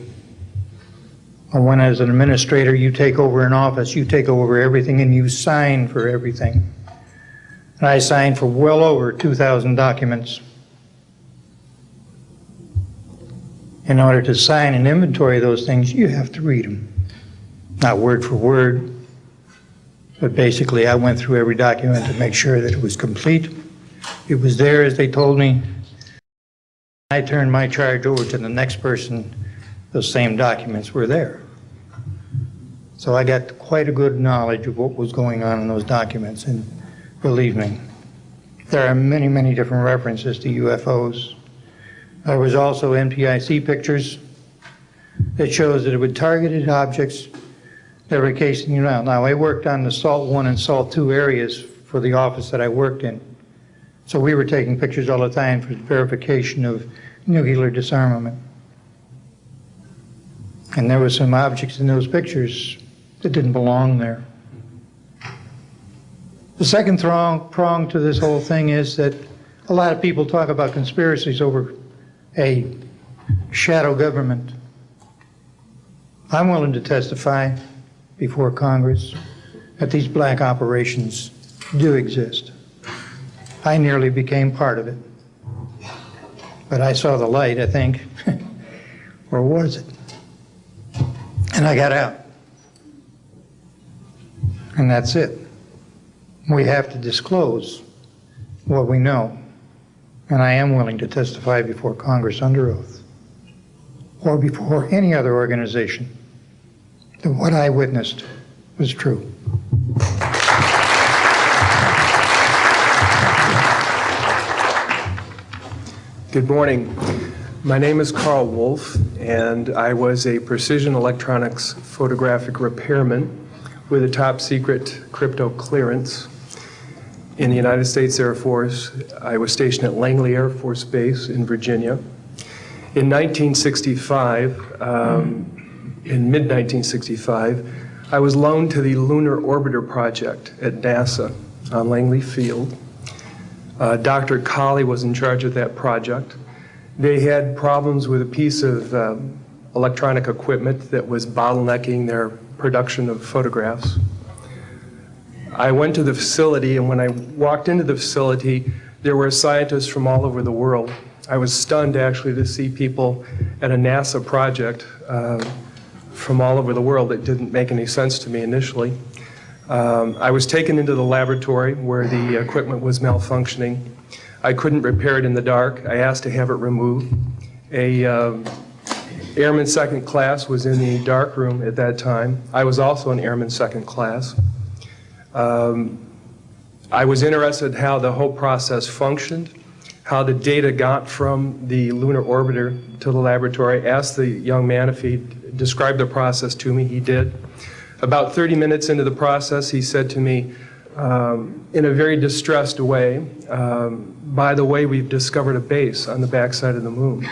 When as an administrator, you take over an office, you take over everything and you sign for everything. And I signed for well over 2,000 documents. In order to sign and inventory those things, you have to read them. Not word for word, but basically I went through every document to make sure that it was complete. It was there as they told me. I turned my charge over to the next person, those same documents were there. So I got quite a good knowledge of what was going on in those documents, and believe me, there are many, many different references to UFOs. There was also NPIC pictures that shows that it would targeted objects that were casing you out. Now, I worked on the SALT 1 and SALT 2 areas for the office that I worked in. So we were taking pictures all the time for verification of nuclear disarmament. And there were some objects in those pictures that didn't belong there. The second prong to this whole thing is that a lot of people talk about conspiracies over a shadow government. I'm willing to testify before Congress that these black operations do exist. I nearly became part of it. But I saw the light, I think. Or was it? And I got out. And that's it. We have to disclose what we know. And I am willing to testify before Congress under oath, or before any other organization, that what I witnessed was true. Good morning. My name is Carl Wolf, and I was a precision electronics photographic repairman with a top secret crypto clearance in the United States Air Force. I was stationed at Langley Air Force Base in Virginia. In 1965, in mid-1965, I was loaned to the Lunar Orbiter Project at NASA on Langley Field. Dr. Colley was in charge of that project. They had problems with a piece of electronic equipment that was bottlenecking their production of photographs. I went to the facility, and when I walked into the facility, there were scientists from all over the world. I was stunned, actually, to see people at a NASA project from all over the world. It didn't make any sense to me initially. I was taken into the laboratory where the equipment was malfunctioning. I couldn't repair it in the dark. I asked to have it removed. A Airman Second Class was in the dark room at that time. I was also an Airman Second Class. I was interested in how the whole process functioned, how the data got from the lunar orbiter to the laboratory. I asked the young man if he'd describe the process to me. He did. About 30 minutes into the process, he said to me, in a very distressed way, by the way, we've discovered a base on the backside of the moon.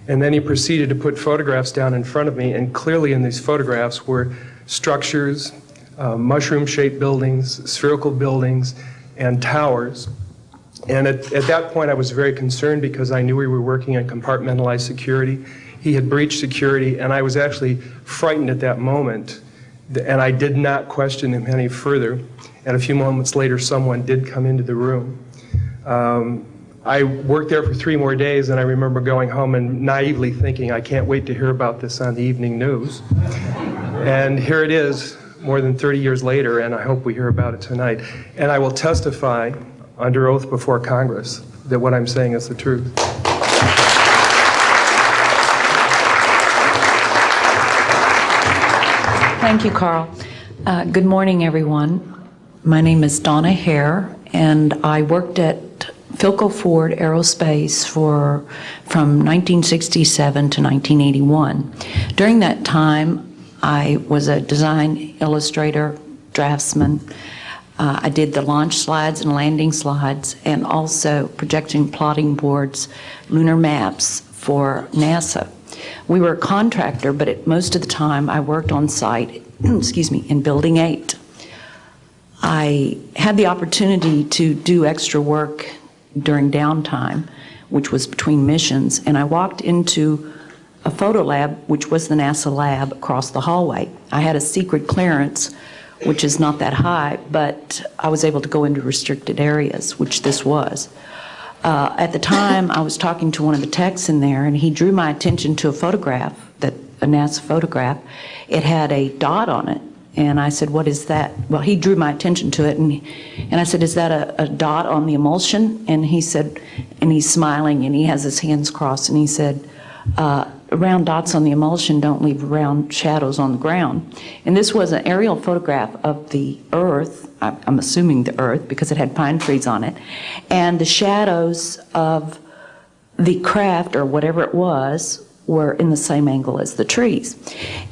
And then he proceeded to put photographs down in front of me, and clearly in these photographs were structures, mushroom-shaped buildings, spherical buildings, and towers. And at that point, I was very concerned because I knew we were working on compartmentalized security. He had breached security, and I was actually frightened at that moment. And I did not question him any further. And a few moments later, someone did come into the room. I worked there for 3 more days, and I remember going home and naively thinking, I can't wait to hear about this on the evening news. And here it is, more than 30 years later, and I hope we hear about it tonight. And I will testify under oath before Congress that what I'm saying is the truth. Thank you, Carl. Good morning, everyone. My name is Donna Hare, and I worked at Philco Ford Aerospace from 1967 to 1981. During that time, I was a design illustrator, draftsman. I did the launch slides and landing slides, and also projection plotting boards, lunar maps for NASA. We were a contractor, but most of the time I worked on site, in Building 8. I had the opportunity to do extra work during downtime, which was between missions, and I walked into a photo lab, which was the NASA lab across the hallway. I had a secret clearance, which is not that high, but I was able to go into restricted areas, which this was. At the time, I was talking to one of the techs in there, and he drew my attention to a photograph, a NASA photograph. It had a dot on it, and I said, "What is that?" Well, he drew my attention to it, and I said, "Is that a dot on the emulsion?" And he said, and he's smiling, and he has his hands crossed, and he said, "Round dots on the emulsion don't leave round shadows on the ground." And this was an aerial photograph of the Earth, I'm assuming the Earth, because it had pine trees on it, and the shadows of the craft, or whatever it was, were in the same angle as the trees.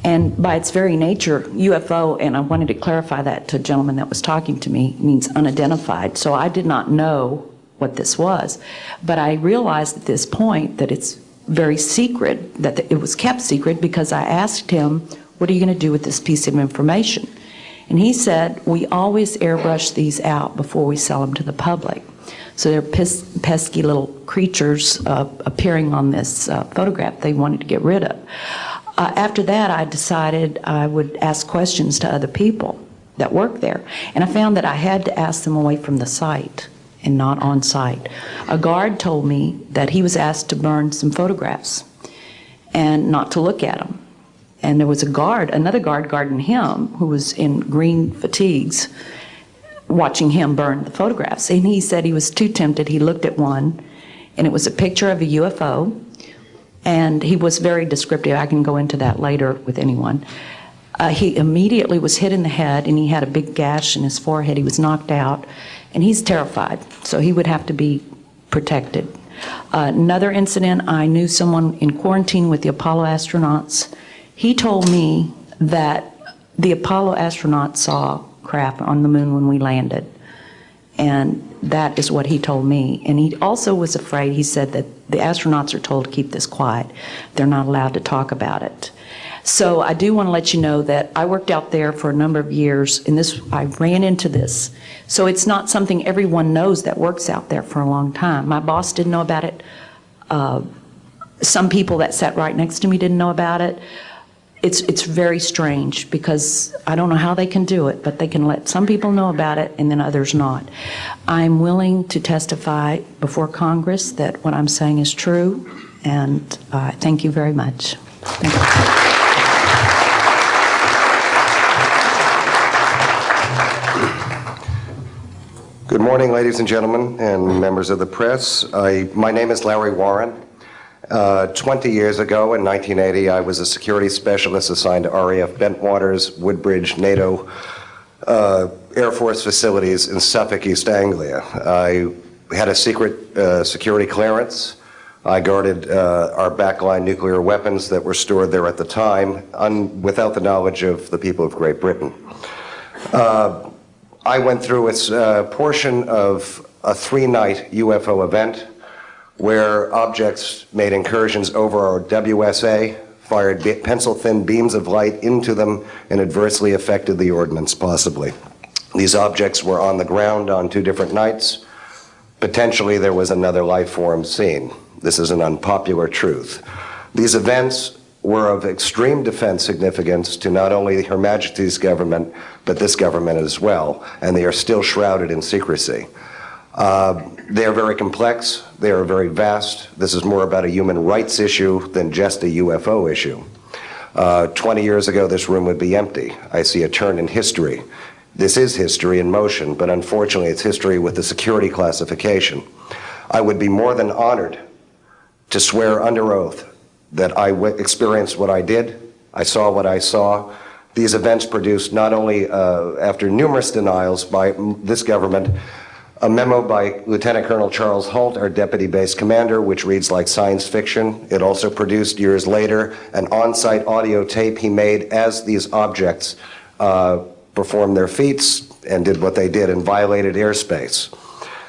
And by its very nature, UFO, and I wanted to clarify that to a gentleman that was talking to me, means unidentified. So I did not know what this was. But I realized at this point that it's very secret, that it was kept secret, because I asked him, "What are you going to do with this piece of information?" And he said, "We always airbrush these out before we sell them to the public." So they're pesky little creatures appearing on this photograph they wanted to get rid of. After that, I decided I would ask questions to other people that work there. And I found that I had to ask them away from the site and not on site. A guard told me that he was asked to burn some photographs and not to look at them. And there was another guard guarding him, who was in green fatigues, watching him burn the photographs. And he said he was too tempted. He looked at one, and it was a picture of a UFO, and he was very descriptive. I can go into that later with anyone. He immediately was hit in the head, and he had a big gash in his forehead. He was knocked out, and he's terrified, so he would have to be protected. Another incident, I knew someone in quarantine with the Apollo astronauts. He told me that the Apollo astronauts saw craft on the moon when we landed, and that is what he told me. And he also was afraid. He said that the astronauts are told to keep this quiet. They're not allowed to talk about it. So I do want to let you know that I worked out there for a number of years, and I ran into this. So it's not something everyone knows that works out there for a long time. My boss didn't know about it. Some people that sat right next to me didn't know about it. It's very strange, because I don't know how they can do it, but they can let some people know about it and then others not. I'm willing to testify before Congress that what I'm saying is true, and thank you very much. Thank you. Good morning, ladies and gentlemen, and members of the press. My name is Larry Warren. 20 years ago, in 1980, I was a security specialist assigned to RAF Bentwaters, Woodbridge, NATO Air Force facilities in Suffolk, East Anglia. I had a secret security clearance. I guarded our backline nuclear weapons that were stored there at the time, without the knowledge of the people of Great Britain. I went through a portion of a 3-night UFO event where objects made incursions over our WSA, fired pencil-thin beams of light into them, and adversely affected the ordnance, possibly. These objects were on the ground on 2 different nights. Potentially, there was another life form seen. This is an unpopular truth. These events were of extreme defense significance to not only Her Majesty's government, but this government as well, and they are still shrouded in secrecy. They are very complex, they are very vast. This is more about a human rights issue than just a UFO issue. 20 years ago, this room would be empty. I see a turn in history. This is history in motion, but unfortunately it's history with the security classification. I would be more than honored to swear under oath that I experienced what I did, I saw what I saw, These events produced not only, after numerous denials by this government, a memo by Lieutenant Colonel Charles Holt, our deputy base commander, which reads like science fiction. It also produced, years later, an on-site audio tape he made as these objects performed their feats and did what they did and violated airspace.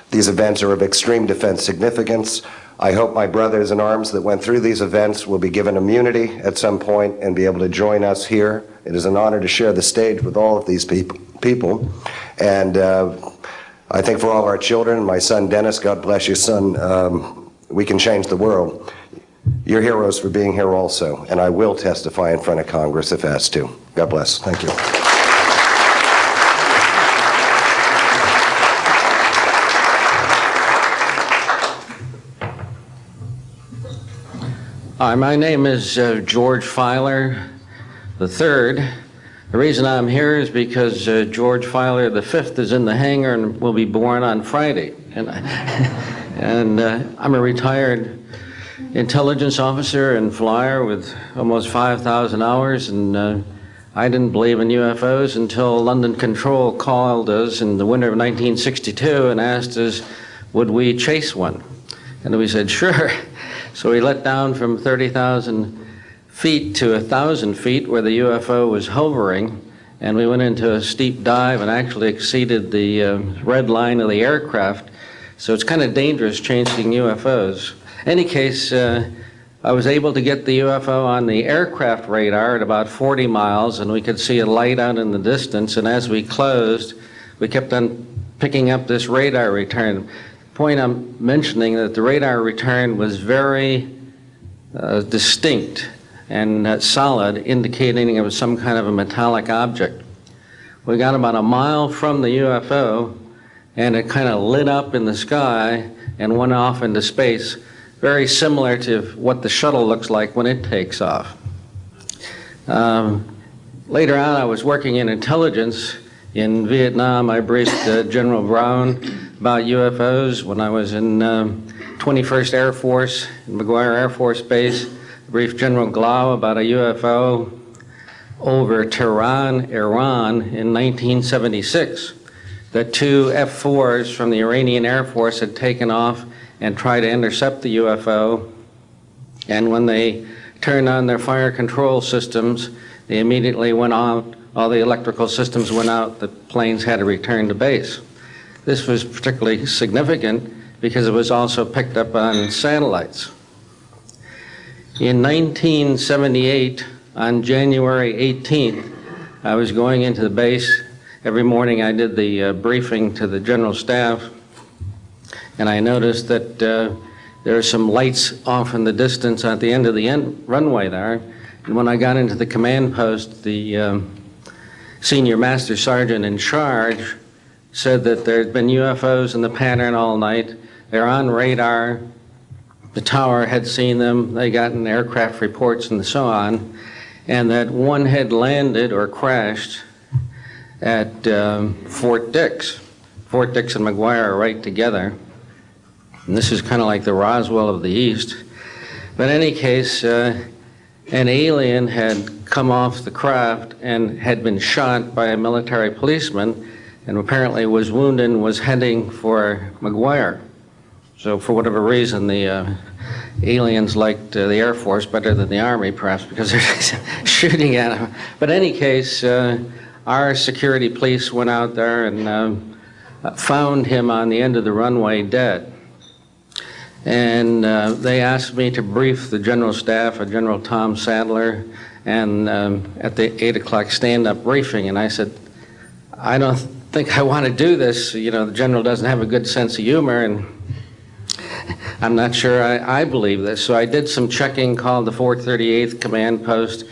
These events are of extreme defense significance. I hope my brothers in arms that went through these events will be given immunity at some point and be able to join us here. It is an honor to share the stage with all of these people. And I think for all of our children, my son Dennis, God bless you, son, we can change the world. You're heroes for being here also, and I will testify in front of Congress if asked to. God bless. Thank you. Hi, my name is George Filer III. The reason I'm here is because George Filer V is in the hangar and will be born on Friday. And I'm a retired intelligence officer and flyer with almost 5,000 hours, and I didn't believe in UFOs until London Control called us in the winter of 1962 and asked us, would we chase one? And we said, sure. So we let down from 30,000 feet to 1,000 feet where the UFO was hovering, and we went into a steep dive and actually exceeded the red line of the aircraft. So it's kind of dangerous chasing UFOs. In any case, I was able to get the UFO on the aircraft radar at about 40 miles, and we could see a light out in the distance, and as we closed, we kept on picking up this radar return. The point I'm mentioning that the radar return was very distinct and solid, indicating it was some kind of a metallic object. We got about a mile from the UFO, and it kind of lit up in the sky and went off into space, very similar to what the shuttle looks like when it takes off. Later on, I was working in intelligence. In Vietnam, I briefed General Brown about UFOs. When I was in 21st Air Force, in McGuire Air Force Base, I briefed General Glau about a UFO over Tehran, Iran in 1976. That two F-4s from the Iranian Air Force had taken off and tried to intercept the UFO. And when they turned on their fire control systems, they immediately went on. All the electrical systems went out. The planes had to return to base. This was particularly significant because it was also picked up on satellites. In 1978, on January 18th, I was going into the base. Every morning I did the briefing to the general staff, and I noticed that there are some lights off in the distance at the end of the runway there. And when I got into the command post, the senior master sergeant in charge said that there had been UFOs in the pattern all night. They're on radar. The tower had seen them. They gotten aircraft reports and so on. And that one had landed or crashed at Fort Dix. Fort Dix and McGuire are right together. And this is kind of like the Roswell of the East. But in any case, an alien had come off the craft and had been shot by a military policeman, and apparently was wounded and was heading for McGuire. So for whatever reason, the aliens liked the Air Force better than the Army, perhaps because they're shooting at them. But in any case, our security police went out there and found him on the end of the runway dead. And they asked me to brief the general staff, General Tom Sadler, and at the 8 o'clock stand-up briefing. And I said, I don't think I want to do this. You know, the general doesn't have a good sense of humor, and I'm not sure I believe this. So I did some checking, called the 438th Command Post,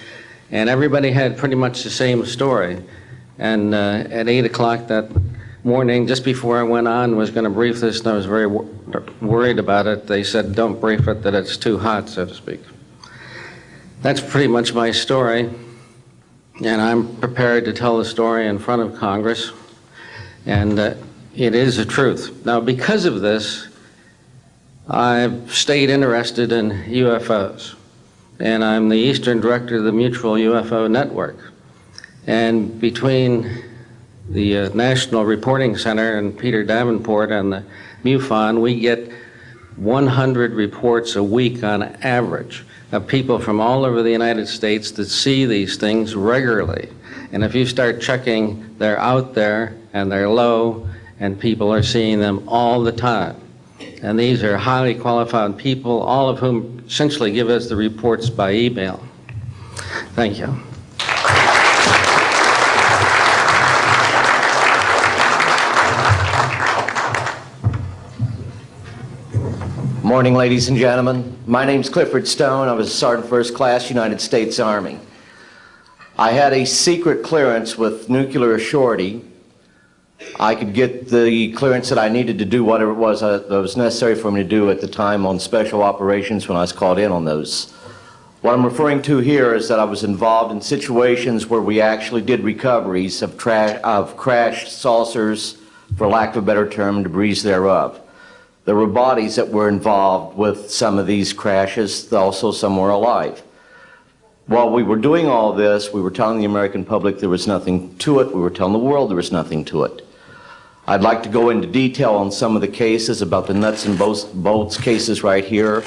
and everybody had pretty much the same story. And at 8 o'clock that morning, just before I went on, was going to brief this, and I was very worried about it. They said, don't brief it, that it's too hot, so to speak. That's pretty much my story, and I'm prepared to tell the story in front of Congress, and it is the truth. Now, because of this, I've stayed interested in UFOs, and I'm the Eastern Director of the Mutual UFO Network. And between the National Reporting Center and Peter Davenport and the MUFON, we get 100 reports a week on average of people from all over the United States that see these things regularly. And if you start checking, they're out there and they're low, and people are seeing them all the time. And these are highly qualified people, all of whom essentially give us the reports by email. Thank you. Morning, ladies and gentlemen. My name's Clifford Stone. I was a Sergeant First Class, United States Army. I had a secret clearance with nuclear surety. I could get the clearance that I needed to do whatever it was that was necessary for me to do at the time on special operations when I was called in on those. What I'm referring to here is that I was involved in situations where we actually did recoveries of crashed saucers, for lack of a better term, debris thereof. There were bodies that were involved with some of these crashes, also some were alive. While we were doing all this, we were telling the American public there was nothing to it. We were telling the world there was nothing to it. I'd like to go into detail on some of the cases about the nuts and bolts cases right here,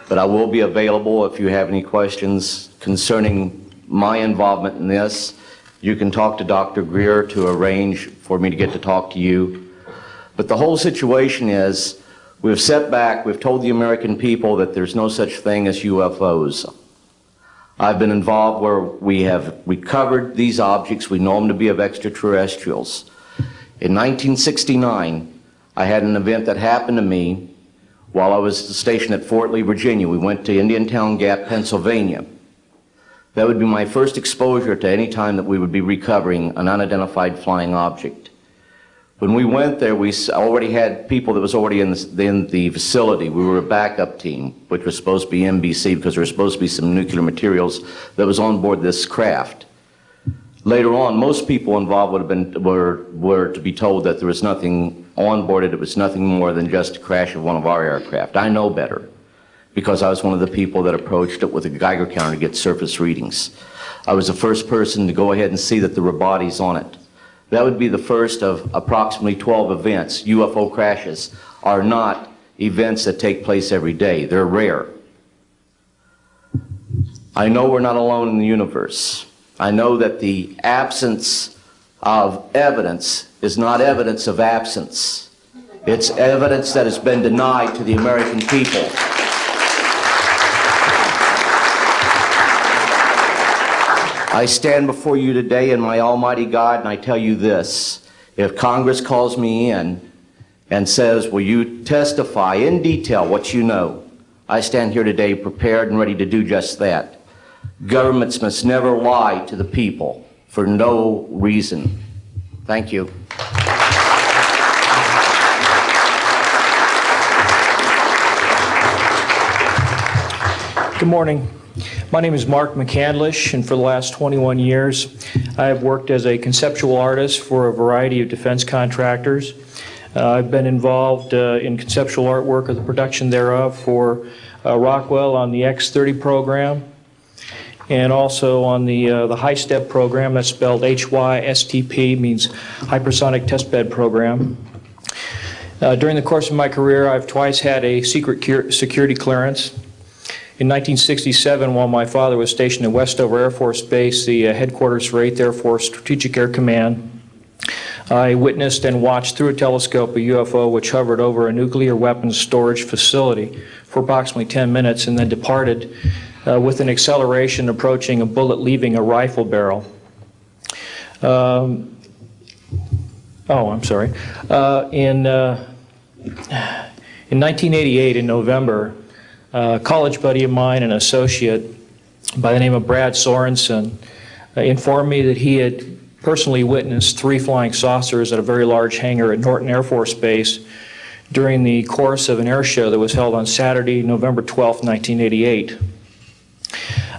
but I will be available if you have any questions concerning my involvement in this. You can talk to Dr. Greer to arrange for me to get to talk to you. But the whole situation is, we've set back, we've told the American people that there's no such thing as UFOs. I've been involved where we have recovered these objects. We know them to be of extraterrestrials. In 1969, I had an event that happened to me while I was stationed at Fort Lee, Virginia. We went to Indiantown Gap, Pennsylvania. That would be my first exposure to any time that we would be recovering an unidentified flying object. When we went there, we already had people that was already in the facility. We were a backup team, which was supposed to be NBC because there was supposed to be some nuclear materials that was on board this craft. Later on, most people involved were to be told that there was nothing on board it. It was nothing more than just a crash of one of our aircraft. I know better because I was one of the people that approached it with a Geiger counter to get surface readings. I was the first person to go ahead and see that there were bodies on it. That would be the first of approximately 12 events. UFO crashes are not events that take place every day. They're rare. I know we're not alone in the universe. I know that the absence of evidence is not evidence of absence. It's evidence that has been denied to the American people. I stand before you today in my almighty God, and I tell you this. If Congress calls me in and says, will you testify in detail what you know, I stand here today prepared and ready to do just that. Governments must never lie to the people for no reason. Thank you. Good morning. My name is Mark McCandlish, and for the last 21 years, I have worked as a conceptual artist for a variety of defense contractors. I've been involved in conceptual artwork of the production thereof for Rockwell on the X-30 program, and also on the HISTEP program. That's spelled HYSTP, means Hypersonic Testbed Program. During the course of my career, I've twice had a secret security clearance. In 1967, while my father was stationed at Westover Air Force Base, the headquarters for 8th Air Force Strategic Air Command, I witnessed and watched through a telescope a UFO which hovered over a nuclear weapons storage facility for approximately 10 minutes and then departed with an acceleration approaching a bullet leaving a rifle barrel. In 1988, in November, a college buddy of mine, an associate by the name of Brad Sorensen, informed me that he had personally witnessed 3 flying saucers at a very large hangar at Norton Air Force Base during the course of an air show that was held on Saturday, November 12, 1988.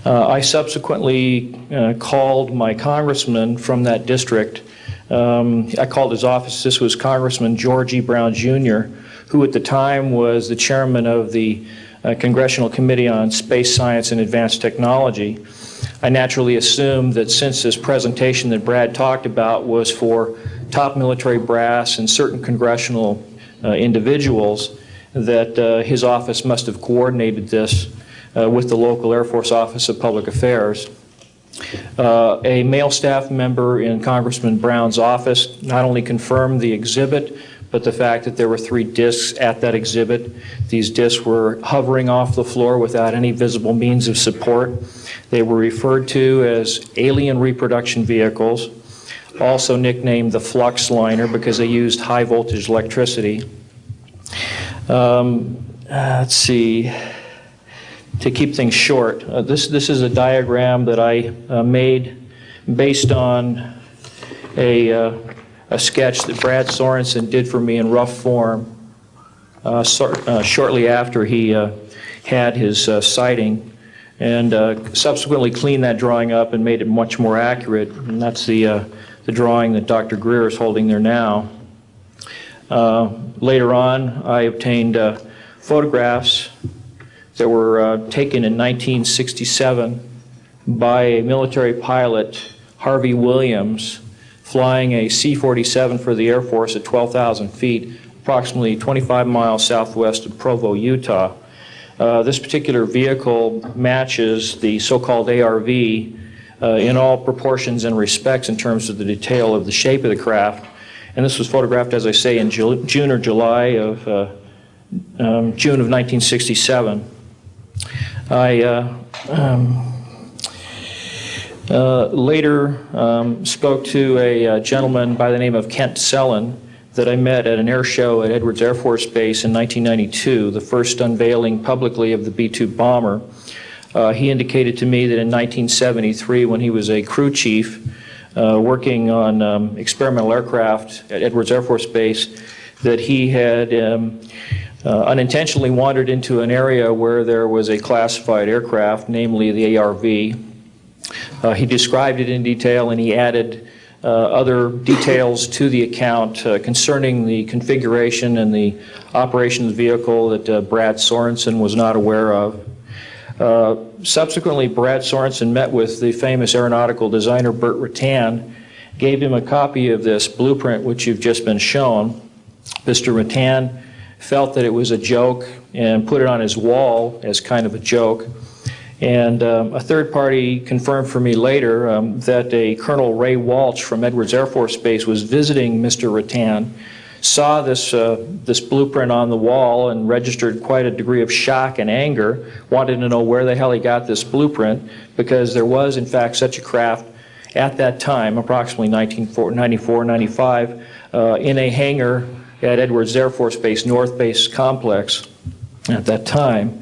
I subsequently called my congressman from that district. I called his office. This was Congressman George E. Brown, Jr., who at the time was the chairman of the Congressional Committee on Space Science and Advanced Technology. I naturally assumed that since this presentation that Brad talked about was for top military brass and certain congressional individuals, that his office must have coordinated this with the local Air Force Office of Public Affairs. A male staff member in Congressman Brown's office not only confirmed the exhibit, but the fact that there were 3 discs at that exhibit. These discs were hovering off the floor without any visible means of support. They were referred to as alien reproduction vehicles, also nicknamed the flux liner because they used high voltage electricity. Let's see. To keep things short, this is a diagram that I made based on a sketch that Brad Sorensen did for me in rough form shortly after he had his sighting, and subsequently cleaned that drawing up and made it much more accurate. And that's the drawing that Dr. Greer is holding there now. Later on, I obtained photographs that were taken in 1967 by a military pilot, Harvey Williams, flying a C-47 for the Air Force at 12,000 feet, approximately 25 miles southwest of Provo, Utah. This particular vehicle matches the so-called ARV in all proportions and respects in terms of the detail of the shape of the craft. And this was photographed, as I say, in June or July of June of 1967. I later spoke to a gentleman by the name of Kent Sellen that I met at an air show at Edwards Air Force Base in 1992, the first unveiling publicly of the B-2 bomber. He indicated to me that in 1973, when he was a crew chief working on experimental aircraft at Edwards Air Force Base, that he had unintentionally wandered into an area where there was a classified aircraft, namely the ARV. He described it in detail, and he added other details to the account concerning the configuration and the operation of the vehicle that Brad Sorensen was not aware of. Subsequently, Brad Sorensen met with the famous aeronautical designer Burt Rutan, gave him a copy of this blueprint which you've just been shown. Mr. Rutan felt that it was a joke and put it on his wall as kind of a joke. And a third party confirmed for me later that a Colonel Ray Walsh from Edwards Air Force Base was visiting Mr. Rutan, saw this blueprint on the wall and registered quite a degree of shock and anger, wanted to know where the hell he got this blueprint, because there was in fact such a craft at that time, approximately 1994-95, in a hangar at Edwards Air Force Base, North Base Complex at that time.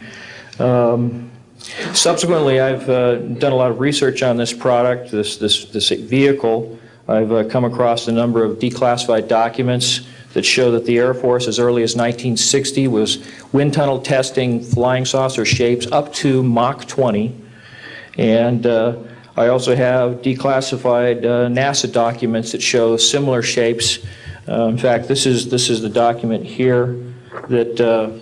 Subsequently, I've done a lot of research on this product, this vehicle. I've come across a number of declassified documents that show that the Air Force, as early as 1960, was wind tunnel testing flying saucer shapes up to Mach 20. And I also have declassified NASA documents that show similar shapes. In fact, this is the document here that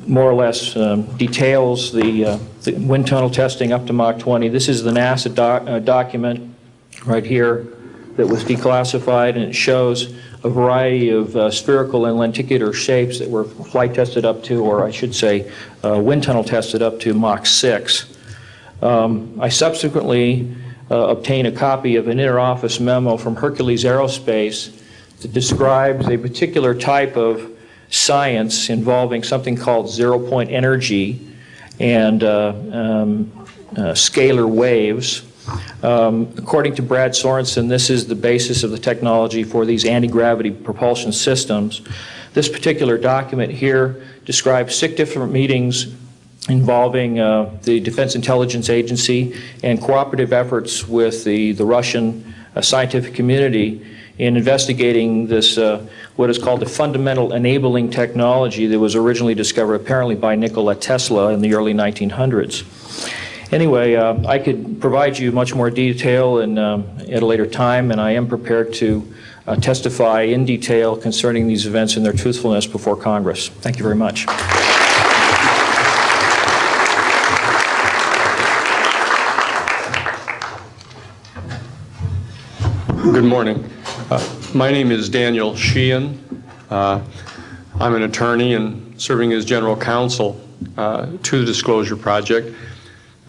more or less details the wind tunnel testing up to Mach 20. This is the NASA document right here that was declassified, and it shows a variety of spherical and lenticular shapes that were flight tested up to, or I should say, wind tunnel tested up to Mach 6. I subsequently obtained a copy of an interoffice memo from Hercules Aerospace that describes a particular type of science involving something called zero-point energy and scalar waves. According to Brad Sorensen, this is the basis of the technology for these anti-gravity propulsion systems. This particular document here describes 6 different meetings involving the Defense Intelligence Agency and cooperative efforts with the Russian scientific community in investigating this, what is called the fundamental enabling technology that was originally discovered apparently by Nikola Tesla in the early 1900s. Anyway, I could provide you much more detail at a later time, and I am prepared to testify in detail concerning these events and their truthfulness before Congress. Thank you very much. Good morning. My name is Daniel Sheehan. I'm an attorney and serving as general counsel to the Disclosure Project.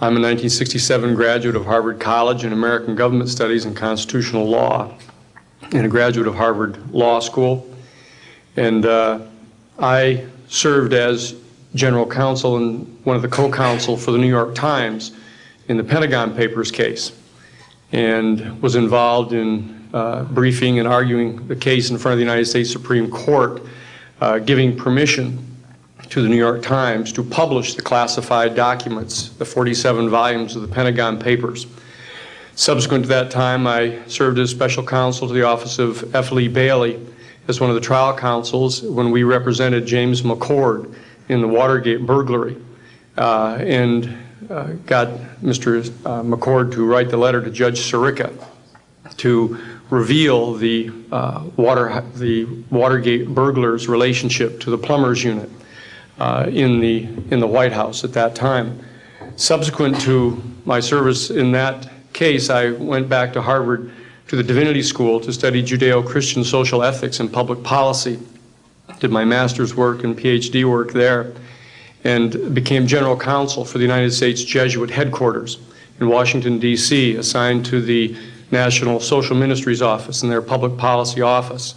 I'm a 1967 graduate of Harvard College in American Government Studies and Constitutional Law, and a graduate of Harvard Law School. And I served as general counsel and one of the co-counsel for the New York Times in the Pentagon Papers case, and was involved in briefing and arguing the case in front of the United States Supreme Court, giving permission to the New York Times to publish the classified documents, the 47 volumes of the Pentagon Papers. Subsequent to that time, I served as special counsel to the office of F. Lee Bailey as one of the trial counsels when we represented James McCord in the Watergate burglary, and got Mr. McCord to write the letter to Judge Sirica to reveal the Watergate burglars' relationship to the plumbers unit in the White House at that time. Subsequent to my service in that case, I went back to Harvard to the Divinity School to study Judeo-Christian social ethics and public policy. Did my master's work and PhD work there, and became general counsel for the United States Jesuit headquarters in Washington, D.C., assigned to the National Social Ministries Office and their Public Policy Office.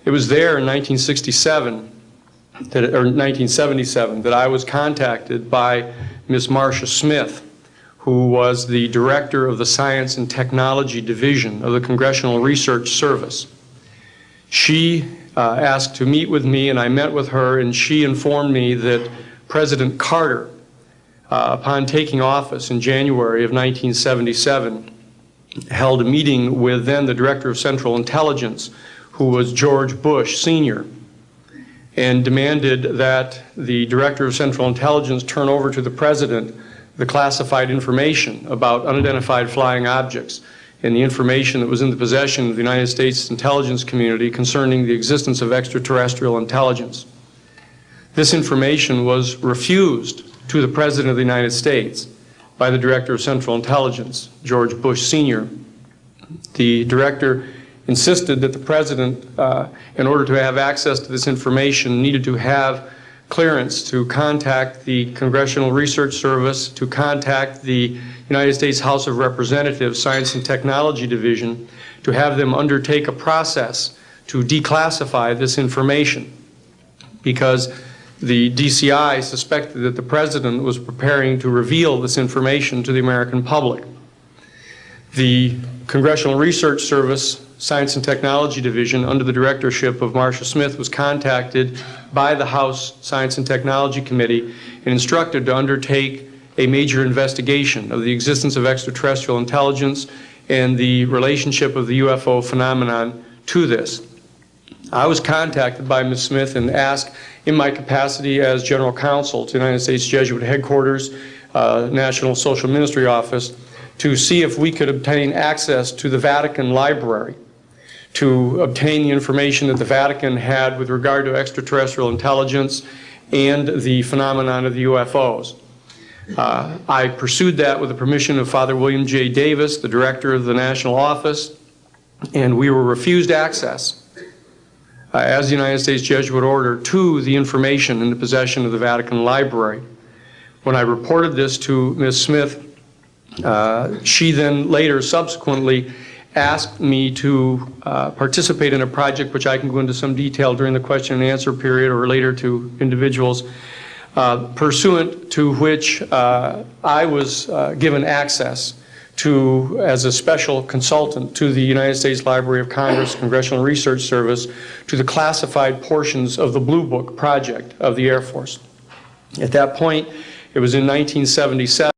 It was there in 1977 that I was contacted by Ms. Marcia Smith, who was the director of the Science and Technology Division of the Congressional Research Service. She asked to meet with me, and I met with her, and she informed me that President Carter, upon taking office in January of 1977, held a meeting with then the Director of Central Intelligence, who was George Bush Sr., and demanded that the Director of Central Intelligence turn over to the President the classified information about unidentified flying objects and the information that was in the possession of the United States intelligence community concerning the existence of extraterrestrial intelligence. This information was refused to the President of the United States by the Director of Central Intelligence, George Bush Sr. The Director insisted that the President, in order to have access to this information, needed to have clearance to contact the Congressional Research Service, to contact the United States House of Representatives Science and Technology Division, to have them undertake a process to declassify this information, because the DCI suspected that the President was preparing to reveal this information to the American public. The Congressional Research Service Science and Technology Division, under the directorship of Marcia Smith, was contacted by the House Science and Technology Committee and instructed to undertake a major investigation of the existence of extraterrestrial intelligence and the relationship of the UFO phenomenon to this. I was contacted by Ms. Smith and asked, in my capacity as general counsel to the United States Jesuit headquarters, National Social Ministry Office, to see if we could obtain access to the Vatican Library, to obtain the information that the Vatican had with regard to extraterrestrial intelligence and the phenomenon of the UFOs. I pursued that with the permission of Father William J. Davis, the director of the National Office, and we were refused access as the United States Jesuit Order to the information in the possession of the Vatican Library. When I reported this to Ms. Smith, she then later subsequently asked me to participate in a project which I can go into some detail during the question and answer period or later to individuals, pursuant to which I was given access to, as a special consultant to the United States Library of Congress Congressional Research Service, to the classified portions of the Blue Book project of the Air Force. At that point, it was in 1977,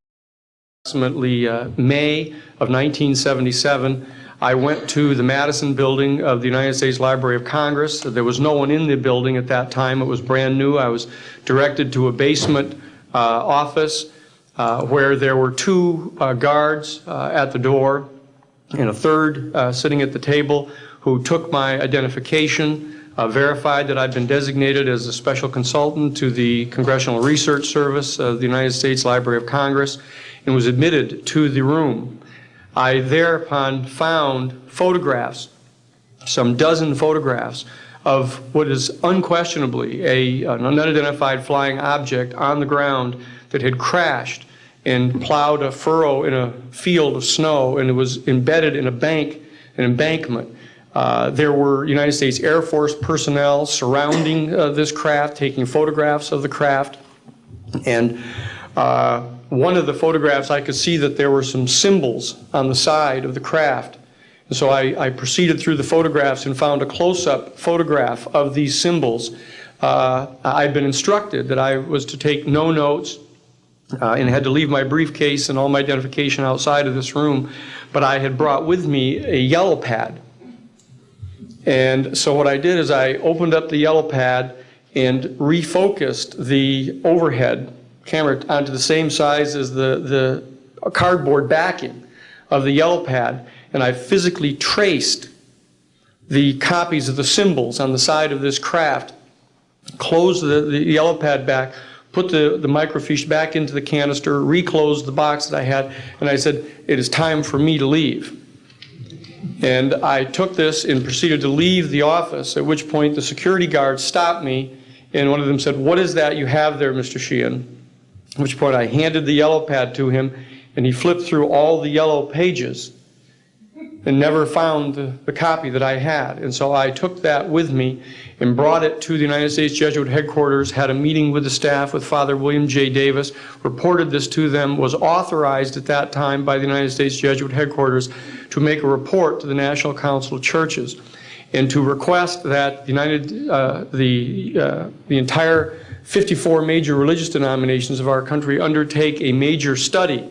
approximately May of 1977, I went to the Madison building of the United States Library of Congress. There was no one in the building at that time. It was brand new. I was directed to a basement office where there were two guards at the door and a third sitting at the table who took my identification, verified that I'd been designated as a special consultant to the Congressional Research Service of the United States Library of Congress, and was admitted to the room. I thereupon found photographs, some dozen photographs, of what is unquestionably an unidentified flying object on the ground that had crashed and plowed a furrow in a field of snow, and it was embedded in an embankment. There were United States Air Force personnel surrounding this craft, taking photographs of the craft. And one of the photographs, I could see that there were some symbols on the side of the craft. And so I proceeded through the photographs and found a close-up photograph of these symbols. I'd been instructed that I was to take no notes and had to leave my briefcase and all my identification outside of this room, but I had brought with me a yellow pad. And so what I did is I opened up the yellow pad and refocused the overhead camera onto the same size as the cardboard backing of the yellow pad, and I physically traced the copies of the symbols on the side of this craft, closed the yellow pad back, put the microfiche back into the canister, reclosed the box that I had, and I said, it is time for me to leave. And I took this and proceeded to leave the office, at which point the security guards stopped me, and one of them said, "What is that you have there, Mr. Sheehan?" At which point I handed the yellow pad to him, and he flipped through all the yellow pages and never found the copy that I had. And so I took that with me and brought it to the United States Jesuit headquarters, had a meeting with the staff, with Father William J. Davis, reported this to them, was authorized at that time by the United States Jesuit headquarters to make a report to the National Council of Churches and to request that the entire 54 major religious denominations of our country undertake a major study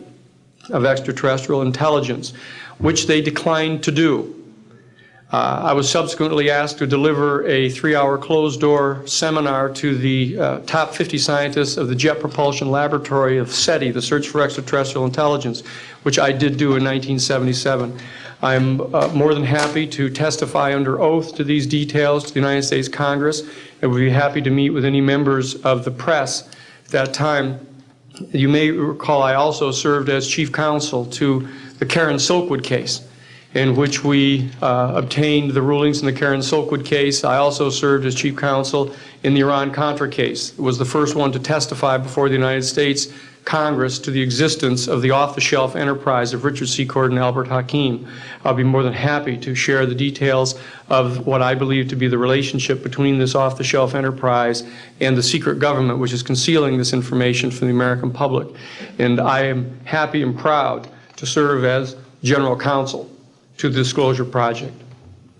of extraterrestrial intelligence, which they declined to do. I was subsequently asked to deliver a 3-hour closed-door seminar to the top 50 scientists of the Jet Propulsion Laboratory of SETI, the Search for Extraterrestrial Intelligence, which I did do in 1977. I'm more than happy to testify under oath to these details to the United States Congress, and would be happy to meet with any members of the press at that time. You may recall I also served as chief counsel to the Karen Silkwood case, in which we obtained the rulings in the Karen Silkwood case. I also served as chief counsel in the Iran-Contra case. It was the first one to testify before the United States Congress to the existence of the off-the-shelf enterprise of Richard Secord and Albert Hakim. I'll be more than happy to share the details of what I believe to be the relationship between this off-the-shelf enterprise and the secret government, which is concealing this information from the American public. And I am happy and proud to serve as general counsel to the Disclosure Project.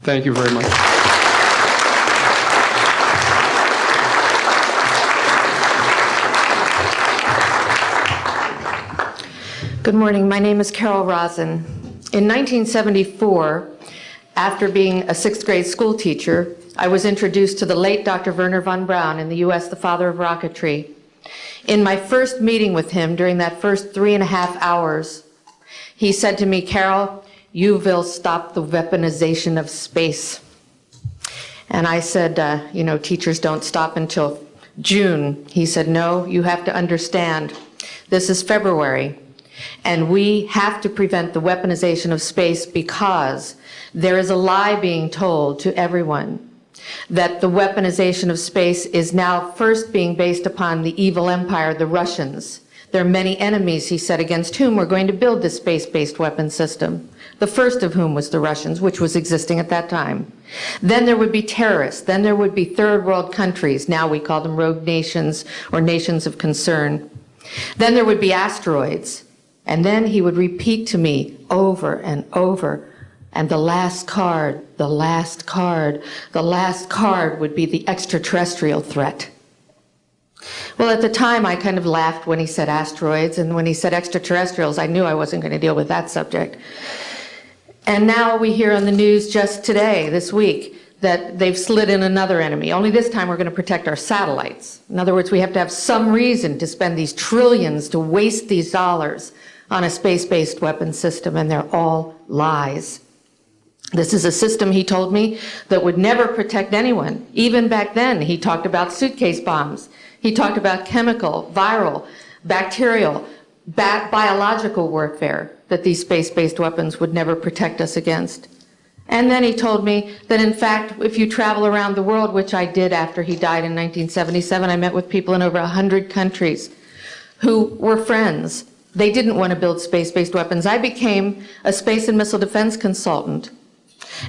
Thank you very much. Good morning. My name is Carol Rosen. In 1974, after being a 6th grade school teacher, I was introduced to the late Dr. Wernher von Braun, in the U.S. the father of rocketry. In my first meeting with him, during that first 3.5 hours, he said to me, "Carol, you will stop the weaponization of space." And I said, teachers don't stop until June. He said, "No, you have to understand, this is February. And we have to prevent the weaponization of space because there is a lie being told to everyone that the weaponization of space is now first being based upon the evil empire, the Russians. There are many enemies," he said, "against whom we're going to build this space-based weapon system. The first of whom was the Russians, which was existing at that time. Then there would be terrorists. Then there would be third world countries. Now we call them rogue nations or nations of concern. Then there would be asteroids." And then he would repeat to me over and over, and the last card, the last card, the last card would be the extraterrestrial threat. Well, at the time, I kind of laughed when he said asteroids, and when he said extraterrestrials, I knew I wasn't going to deal with that subject. And now we hear on the news just today, this week, that they've slid in another enemy. Only this time we're going to protect our satellites. In other words, we have to have some reason to spend these trillions, to waste these dollars on a space-based weapon system, and they're all lies. This is a system, he told me, that would never protect anyone. Even back then, he talked about suitcase bombs. He talked about chemical, viral, bacterial, biological warfare, that these space-based weapons would never protect us against. And then he told me that, in fact, if you travel around the world, which I did after he died in 1977, I met with people in over 100 countries who were friends. They didn't want to build space-based weapons. I became a space and missile defense consultant,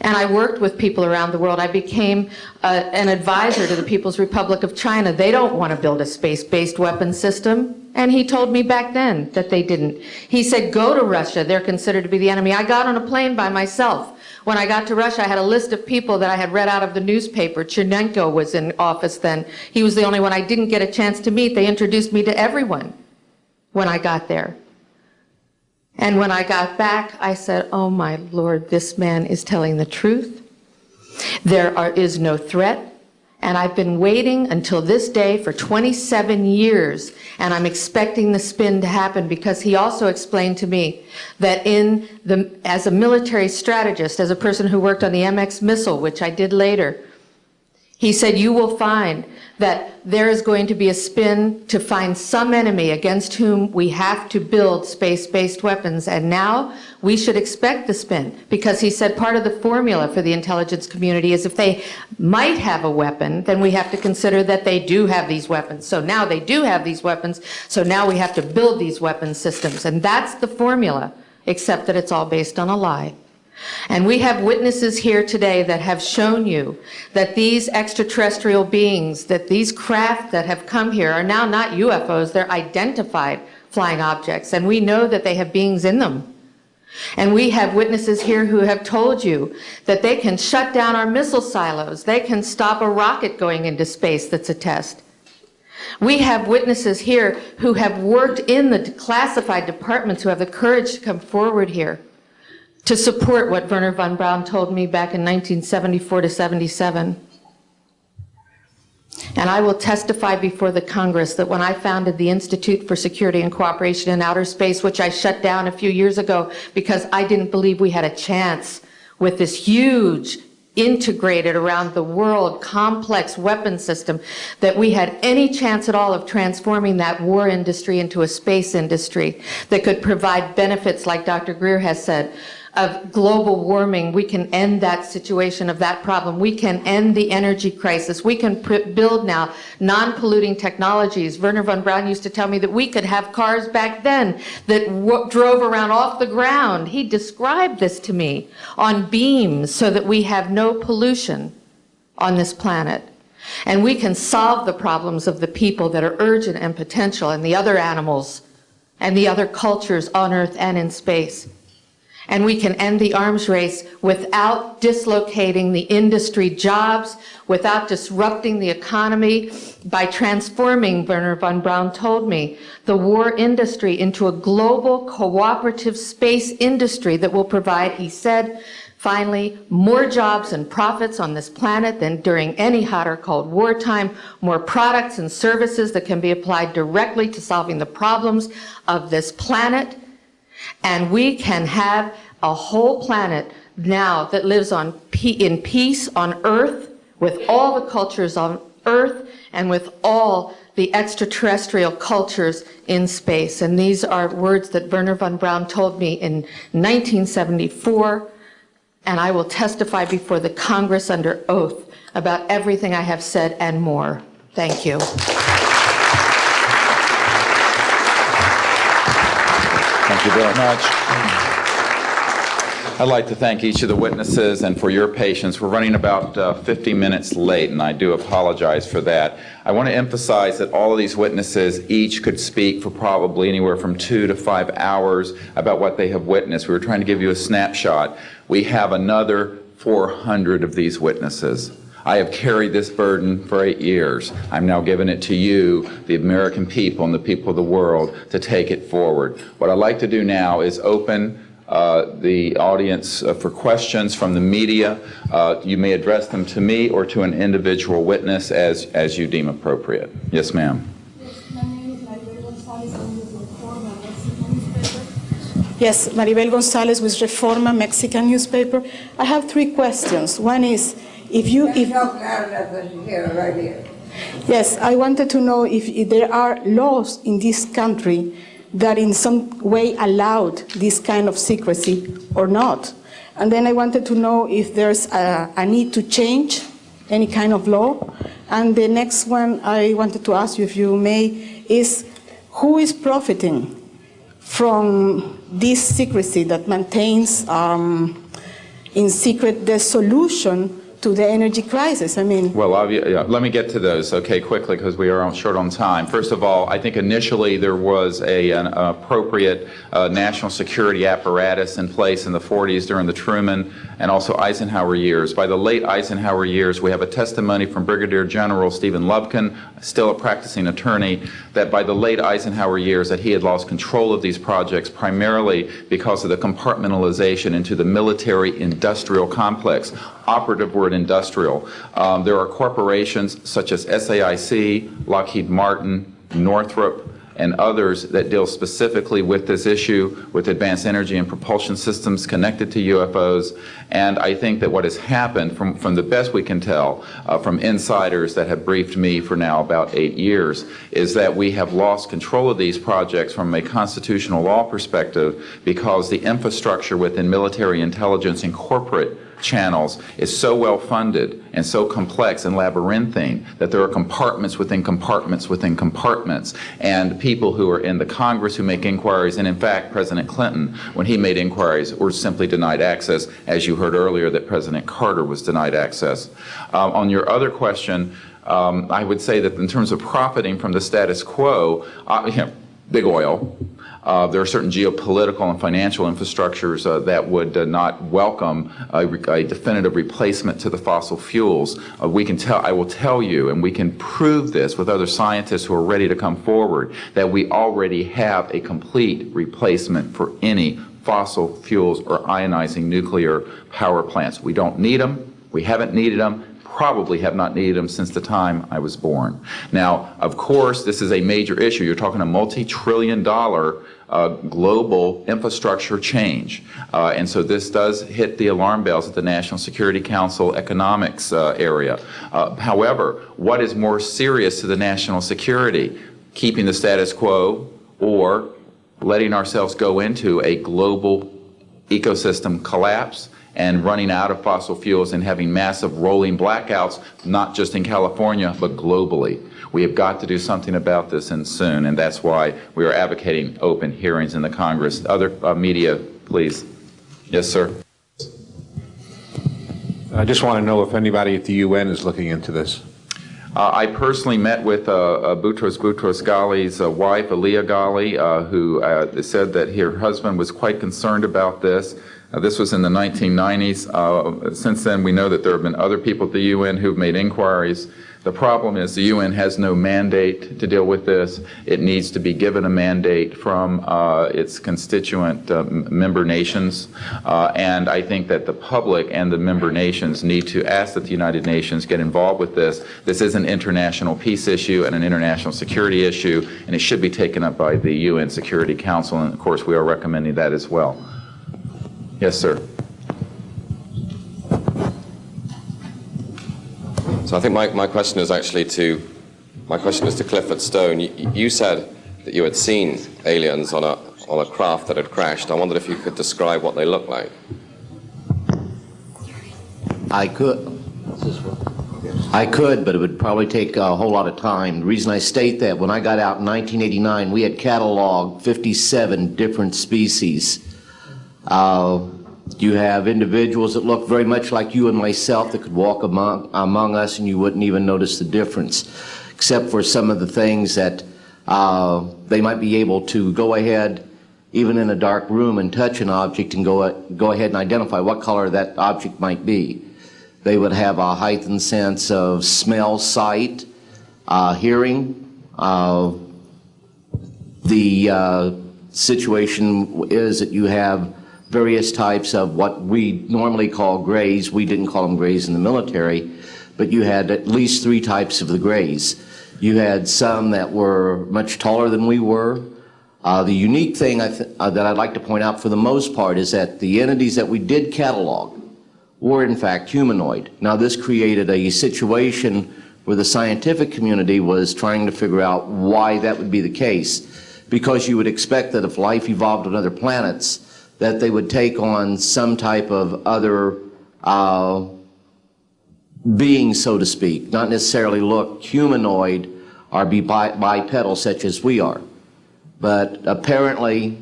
and I worked with people around the world. I became an advisor to the People's Republic of China. They don't want to build a space-based weapon system, and he told me back then that they didn't. He said, go to Russia. They're considered to be the enemy. I got on a plane by myself. When I got to Russia, I had a list of people that I had read out of the newspaper. Chernenko was in office then. He was the only one I didn't get a chance to meet. They introduced me to everyone when I got there. And when I got back, I said, oh my Lord, this man is telling the truth. There is no threat. And I've been waiting until this day for 27 years, and I'm expecting the spin to happen, because he also explained to me that as a military strategist, as a person who worked on the MX missile, which I did later, he said, you will find that there is going to be a spin to find some enemy against whom we have to build space-based weapons. And now we should expect the spin, because he said part of the formula for the intelligence community is if they might have a weapon, then we have to consider that they do have these weapons. So now they do have these weapons, so now we have to build these weapon systems. And that's the formula, except that it's all based on a lie. And we have witnesses here today that have shown you that these extraterrestrial beings, that these craft that have come here are now not UFOs, they're identified flying objects, and we know that they have beings in them. And we have witnesses here who have told you that they can shut down our missile silos, they can stop a rocket going into space that's a test. We have witnesses here who have worked in the classified departments, who have the courage to come forward here to support what Wernher von Braun told me back in 1974 to 77. And I will testify before the Congress that when I founded the Institute for Security and Cooperation in Outer Space, which I shut down a few years ago because I didn't believe we had a chance with this huge, integrated around the world, complex weapon system, that we had any chance at all of transforming that war industry into a space industry that could provide benefits, like Dr. Greer has said, of global warming. We can end that situation of that problem. We can end the energy crisis. We can build now non-polluting technologies. Wernher von Braun used to tell me that we could have cars back then that drove around off the ground. He described this to me on beams so that we have no pollution on this planet. And we can solve the problems of the people that are urgent and potential, and the other animals and the other cultures on Earth and in space. And we can end the arms race without dislocating the industry jobs, without disrupting the economy, by transforming, Wernher von Braun told me, the war industry into a global cooperative space industry that will provide, he said, finally, more jobs and profits on this planet than during any hot or cold wartime, more products and services that can be applied directly to solving the problems of this planet. And we can have a whole planet now that lives in peace on Earth, with all the cultures on Earth and with all the extraterrestrial cultures in space. And these are words that Wernher von Braun told me in 1974, and I will testify before the Congress under oath about everything I have said and more. Thank you. Thank you very much. I'd like to thank each of the witnesses and for your patience. We're running about 50 minutes late, and I do apologize for that. I want to emphasize that all of these witnesses each could speak for probably anywhere from 2 to 5 hours about what they have witnessed. We were trying to give you a snapshot. We have another 400 of these witnesses. I have carried this burden for 8 years. I'm now giving it to you, the American people and the people of the world, to take it forward. What I'd like to do now is open the audience for questions from the media. You may address them to me or to an individual witness as you deem appropriate. Yes, ma'am. Yes, Maribel Gonzalez with Reforma, Mexican newspaper. I have 3 questions. One is, Yes, I wanted to know if there are laws in this country that in some way allowed this kind of secrecy or not. And then I wanted to know if there's a need to change any kind of law. And the next one I wanted to ask you, if you may, is who is profiting from this secrecy that maintains in secret the solution to the energy crisis? I mean, well, let me get to those, okay, quickly, because we are short on time. First of all, I think initially there was an appropriate national security apparatus in place in the 40s during the Truman and also Eisenhower years. By the late Eisenhower years, we have a testimony from Brigadier General Stephen Lubkin, still a practicing attorney, that by the late Eisenhower years that he had lost control of these projects primarily because of the compartmentalization into the military-industrial complex. Operative word industrial. There are corporations such as SAIC, Lockheed Martin, Northrop, and others that deal specifically with this issue, with advanced energy and propulsion systems connected to UFOs. And I think that what has happened, from the best we can tell, from insiders that have briefed me for now about 8 years, is that we have lost control of these projects from a constitutional law perspective because the infrastructure within military intelligence and corporate channels is so well funded and so complex and labyrinthine that there are compartments within compartments within compartments, and people who are in the Congress who make inquiries, and in fact President Clinton, when he made inquiries, were simply denied access, as you heard earlier that President Carter was denied access. On your other question, I would say that in terms of profiting from the status quo, big oil. There are certain geopolitical and financial infrastructures that would not welcome a definitive replacement to the fossil fuels. I will tell you, and we can prove this with other scientists who are ready to come forward, that we already have a complete replacement for any fossil fuels or ionizing nuclear power plants. We don't need them. We haven't needed them. Probably have not needed them since the time I was born. Now, of course, this is a major issue. You're talking a multi-trillion-dollar global infrastructure change. And so this does hit the alarm bells at the National Security Council economics area. However, what is more serious to the national security? Keeping the status quo or letting ourselves go into a global ecosystem collapse and running out of fossil fuels and having massive rolling blackouts, not just in California, but globally. We have got to do something about this, and soon, and that's why we are advocating open hearings in the Congress. Other media, please. Yes, sir. I just want to know if anybody at the UN is looking into this. I personally met with Boutros Ghali's wife, Aliyah Ghali, who said that her husband was quite concerned about this. This was in the 1990s. Since then, we know that there have been other people at the UN who've made inquiries. The problem is the UN has no mandate to deal with this. It needs to be given a mandate from its constituent member nations. And I think that the public and the member nations need to ask that the United Nations get involved with this. This is an international peace issue and an international security issue, and it should be taken up by the UN Security Council. And of course, we are recommending that as well. Yes, sir. So I think my question is actually to Clifford Stone. You said that you had seen aliens on a craft that had crashed. I wondered if you could describe what they looked like. I could, but it would probably take a whole lot of time. The reason I state that, when I got out in 1989, we had cataloged 57 different species. You have individuals that look very much like you and myself that could walk among us and you wouldn't even notice the difference, except for some of the things that they might be able to go ahead, even in a dark room, and touch an object and go ahead and identify what color that object might be. They would have a heightened sense of smell, sight, hearing. The situation is that you have various types of what we normally call grays. We didn't call them grays in the military, but you had at least 3 types of the grays. You had some that were much taller than we were. The unique thing that I'd like to point out for the most part is that the entities that we did catalog were in fact humanoid. Now this created a situation where the scientific community was trying to figure out why that would be the case. because you would expect that if life evolved on other planets, that they would take on some type of other being, so to speak, not necessarily look humanoid or be bipedal such as we are. But apparently,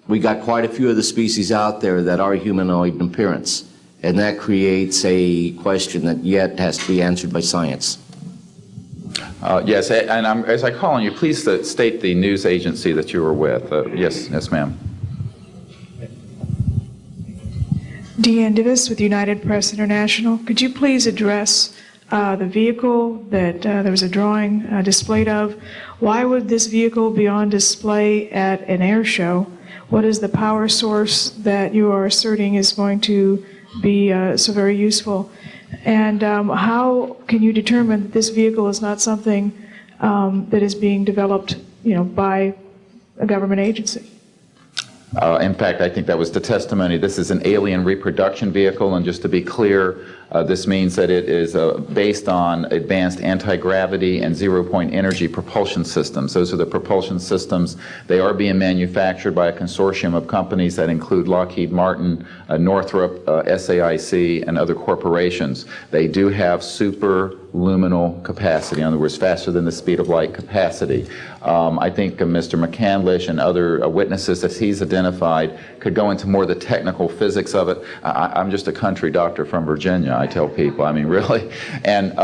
we got quite a few of the species out there that are humanoid in appearance, and that creates a question that yet has to be answered by science. Yes, and as I call on you, please state the news agency that you were with. Yes, ma'am. Deanne Divis with United Press International. Could you please address the vehicle that there was a drawing displayed of? Why would this vehicle be on display at an air show? What is the power source that you are asserting is going to be so very useful? And how can you determine that this vehicle is not something that is being developed, by a government agency? In fact, I think that was the testimony. This is an alien reproduction vehicle, and just to be clear, this means that it is based on advanced anti-gravity and zero-point energy propulsion systems. Those are the propulsion systems. They are being manufactured by a consortium of companies that include Lockheed Martin, Northrop, SAIC, and other corporations. They do have superluminal capacity, in other words, faster than the speed of light capacity. I think Mr. McCandlish and other witnesses that he's identified could go into more of the technical physics of it. I'm just a country doctor from Virginia, I tell people. I mean, really. And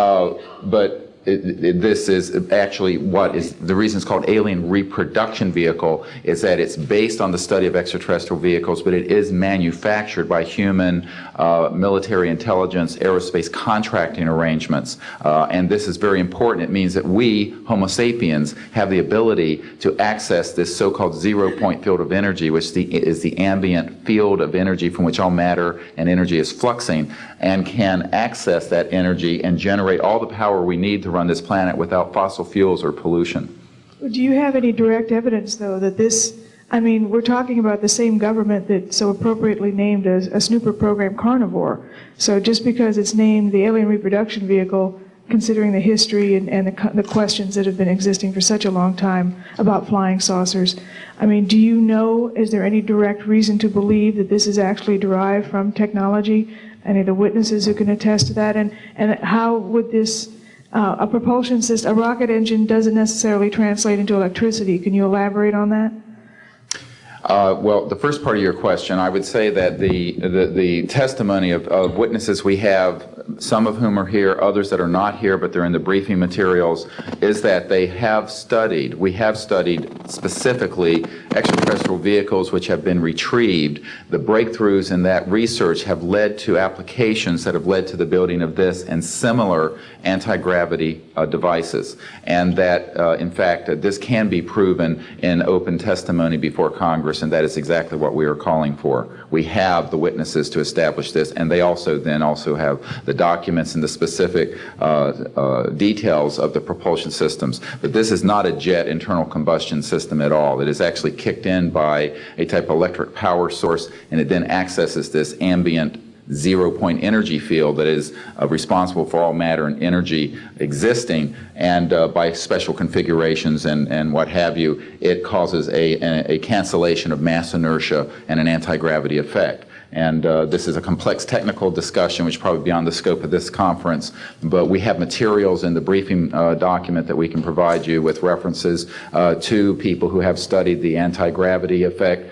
but this is actually what is the reason it's called alien reproduction vehicle, is that it's based on the study of extraterrestrial vehicles, but it is manufactured by human military intelligence, aerospace contracting arrangements. And this is very important. It means that we, Homo sapiens, have the ability to access this so-called zero-point field of energy, which is the ambient field of energy from which all matter and energy is fluxing, and can access that energy and generate all the power we need to run this planet without fossil fuels or pollution. Do you have any direct evidence, though, that this, I mean, we're talking about the same government that so appropriately named a snooper program carnivore. So just because it's named the alien reproduction vehicle, considering the history and the questions that have been existing for such a long time about flying saucers, I mean, do you know, is there any direct reason to believe that this is actually derived from technology? Any of the witnesses who can attest to that? And how would this, a propulsion system, a rocket engine doesn't necessarily translate into electricity. Can you elaborate on that? Well, the first part of your question, I would say that the testimony of witnesses we have, some of whom are here, others that are not here, but they're in the briefing materials, is that they have studied, we have studied specifically extraterrestrial vehicles which have been retrieved. The breakthroughs in that research have led to applications that have led to the building of this and similar anti-gravity devices. And that, in fact, this can be proven in open testimony before Congress, and that is exactly what we are calling for. We have the witnesses to establish this, and they also have the documents and the specific details of the propulsion systems. But this is not a jet internal combustion system at all. It is actually kicked in by a type of electric power source, and it then accesses this ambient zero-point energy field that is responsible for all matter and energy existing, and by special configurations and what have you, it causes a cancellation of mass inertia and an anti-gravity effect. And this is a complex technical discussion which is probably beyond the scope of this conference, but we have materials in the briefing document that we can provide you with references to people who have studied the anti-gravity effect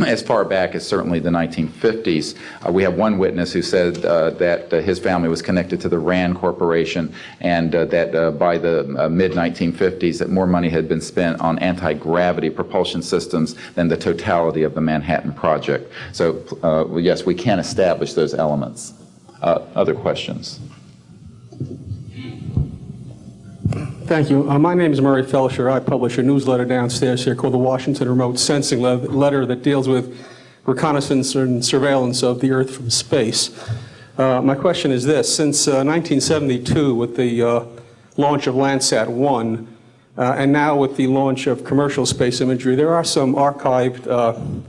as far back as certainly the 1950s. We have one witness who said that his family was connected to the RAND Corporation, and that by the mid-1950s that more money had been spent on anti-gravity propulsion systems than the totality of the Manhattan Project. So yes, we can establish those elements. Other questions? Thank you. My name is Murray Felsher. I publish a newsletter downstairs here called the Washington Remote Sensing Letter that deals with reconnaissance and surveillance of the Earth from space. My question is this. Since 1972, with the launch of Landsat 1, and now with the launch of commercial space imagery, there are some archived,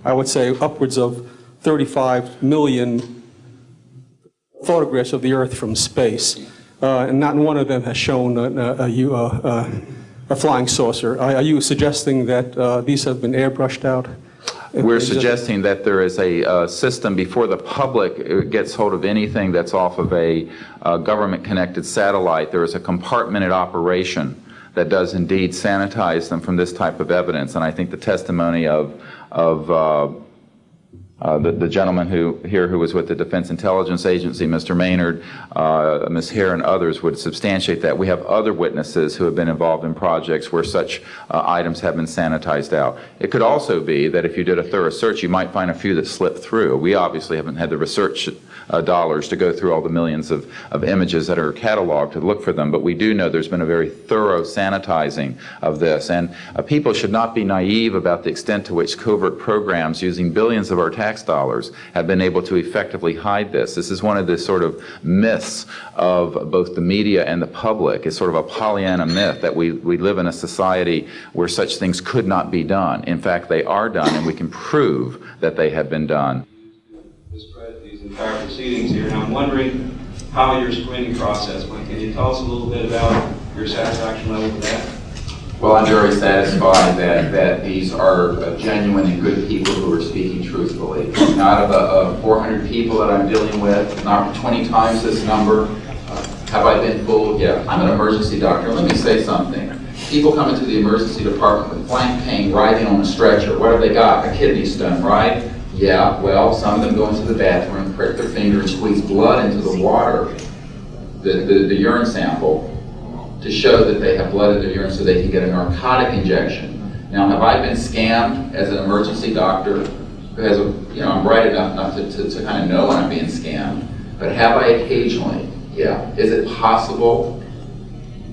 I would say, upwards of 35 million photographs of the Earth from space. And not one of them has shown a a flying saucer. Are you suggesting that these have been airbrushed out? We're suggesting that there is a system before the public gets hold of anything that's off of a government-connected satellite. There is a compartmented operation that does indeed sanitize them from this type of evidence. And I think the testimony of the gentleman who was with the Defense Intelligence Agency, Mr. Maynard, Ms. Hare, and others would substantiate that. We have other witnesses who have been involved in projects where such items have been sanitized out. It could also be that if you did a thorough search, you might find a few that slipped through. We obviously haven't had the research dollars to go through all the millions of images that are cataloged to look for them, but we do know there's been a very thorough sanitizing of this. And people should not be naive about the extent to which covert programs using billions of our tax dollars have been able to effectively hide this. This is one of the sort of myths of both the media and the public. It's sort of a Pollyanna myth that we live in a society where such things could not be done. In fact, they are done, and we can prove that they have been done. These entire proceedings here, and I'm wondering how your screening process went. Can you tell us a little bit about your satisfaction level with that? Well, I'm very satisfied that these are genuine and good people who are speaking truthfully. Out of the 400 people that I'm dealing with, not 20 times this number, have I been fooled? Yeah. I'm an emergency doctor. Let me say something. People come into the emergency department with flank pain, riding on a stretcher. What have they got? A kidney stone, right? Yeah, well, some of them go into the bathroom, prick their finger, and squeeze blood into the water, the urine sample, to show that they have blood in their urine so they can get a narcotic injection. Now, have I been scammed as an emergency doctor who has I'm bright enough not to kind of know when I'm being scammed, but have I occasionally? Yeah. Is it possible?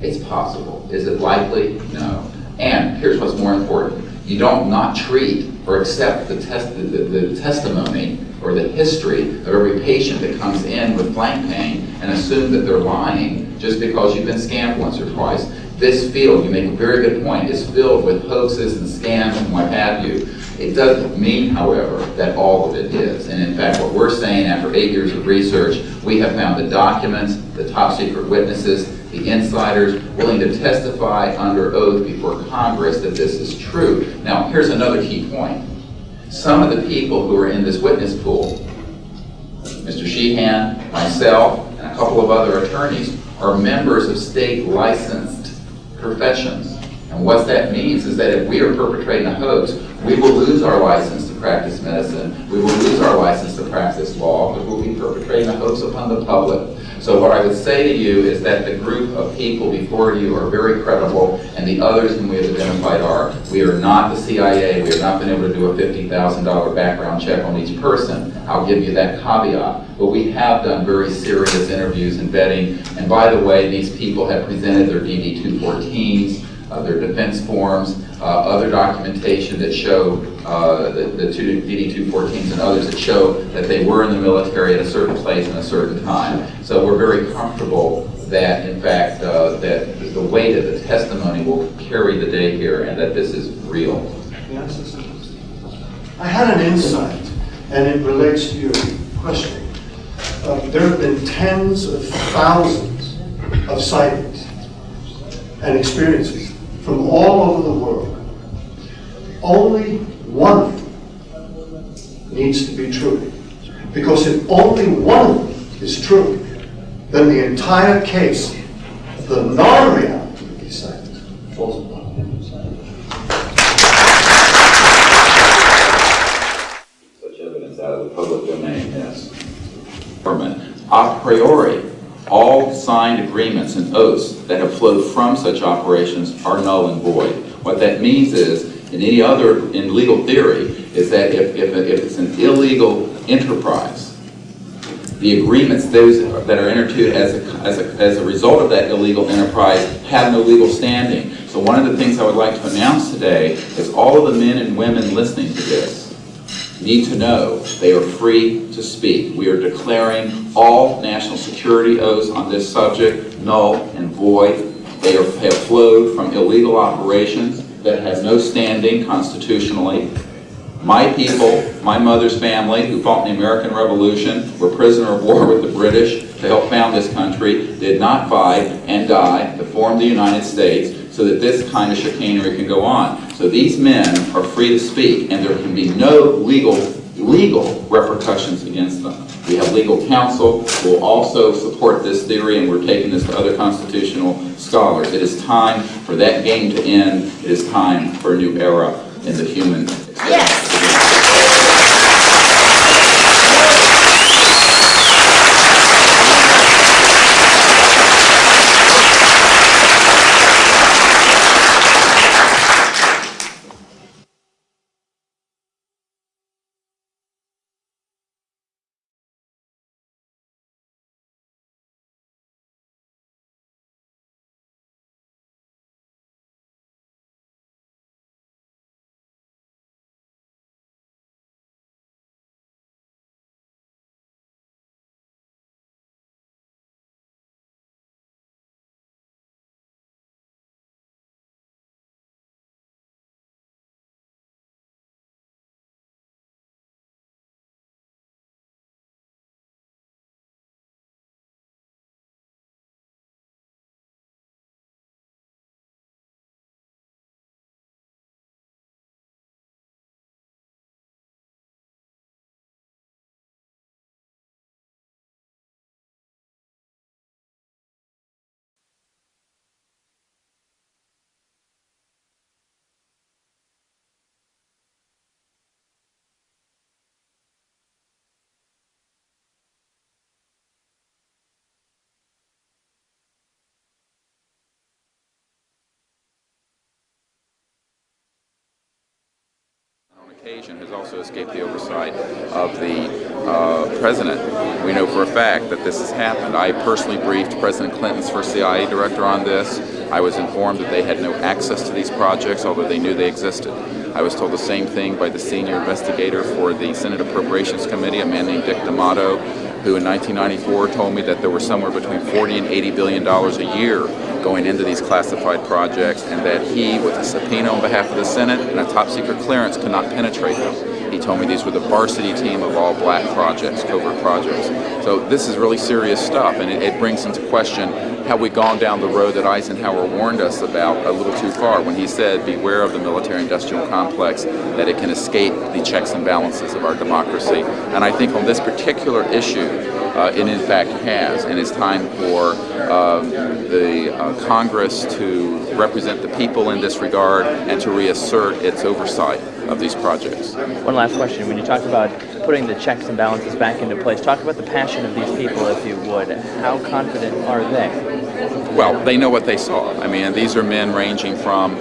It's possible. Is it likely? No. And here's what's more important. You don't not treat or accept the testimony or the history of every patient that comes in with flank pain and assume that they're lying just because you've been scammed once or twice. This field, you make a very good point, is filled with hoaxes and scams and what have you. It doesn't mean, however, that all of it is. And in fact, what we're saying after 8 years of research, we have found the documents, the top secret witnesses, the insiders willing to testify under oath before Congress that this is true. Now, here's another key point. Some of the people who are in this witness pool, Mr. Sheehan, myself, and a couple of other attorneys, are members of state licensed professions. And what that means is that if we are perpetrating a hoax, we will lose our license to practice medicine, we will lose our license to practice law, but we'll be perpetrating a hoax upon the public. So what I would say to you is that the group of people before you are very credible, and the others whom we have identified are. We are not the CIA. We have not been able to do a $50,000 background check on each person. I'll give you that caveat. But we have done very serious interviews and vetting. And by the way, these people have presented their DD-214s, their defense forms, other documentation that show the two DD-214s and others that show that they were in the military at a certain place and a certain time. So we're very comfortable that, in fact, that the weight of the testimony will carry the day here and that this is real. I had an insight, and it relates to your question. There have been tens of thousands of sightings and experiences from all over the world. Only one of them needs to be true. Because if only one of them is true, then the entire case, the non-reality of these sightings, falls apart. Such evidence out of the public domain, yes. A priori, all signed agreements and oaths that have flowed from such operations are null and void. What that means is, in legal theory, is that if it's an illegal enterprise, the agreements those that are entered into as a result of that illegal enterprise have no legal standing. So one of the things I would like to announce today is all of the men and women listening to this need to know they are free to speak. We are declaring all national security oaths on this subject null and void. They have flowed from illegal operations that has no standing constitutionally. My people, my mother's family, who fought in the American Revolution, were prisoner of war with the British to help found this country, did not fight and die to form the United States, so that this kind of chicanery can go on. So these men are free to speak, and there can be no legal repercussions against them. We have legal counsel who will also support this theory, and we're taking this to other constitutional scholars. It is time for that game to end. It is time for a new era in the human experience. Yes. Occasion has also escaped the oversight of the president. We know for a fact that this has happened. I personally briefed President Clinton's first CIA director on this. I was informed that they had no access to these projects, although they knew they existed. I was told the same thing by the senior investigator for the Senate Appropriations Committee, a man named Dick D'Amato, who in 1994 told me that there were somewhere between $40 and $80 billion a year going into these classified projects, and that he, with a subpoena on behalf of the Senate and a top-secret clearance, could not penetrate them. He told me these were the varsity team of all black projects, covert projects. So this is really serious stuff, and it brings into question have we gone down the road that Eisenhower warned us about a little too far when he said, beware of the military-industrial complex, that it can escape the checks and balances of our democracy. And I think on this particular issue, it in fact has, and it's time for the Congress to represent the people in this regard and to reassert its oversight of these projects. One last question. When you talk about putting the checks and balances back into place, talk about the passion of these people, if you would. How confident are they? Well, they know what they saw. I mean, these are men ranging from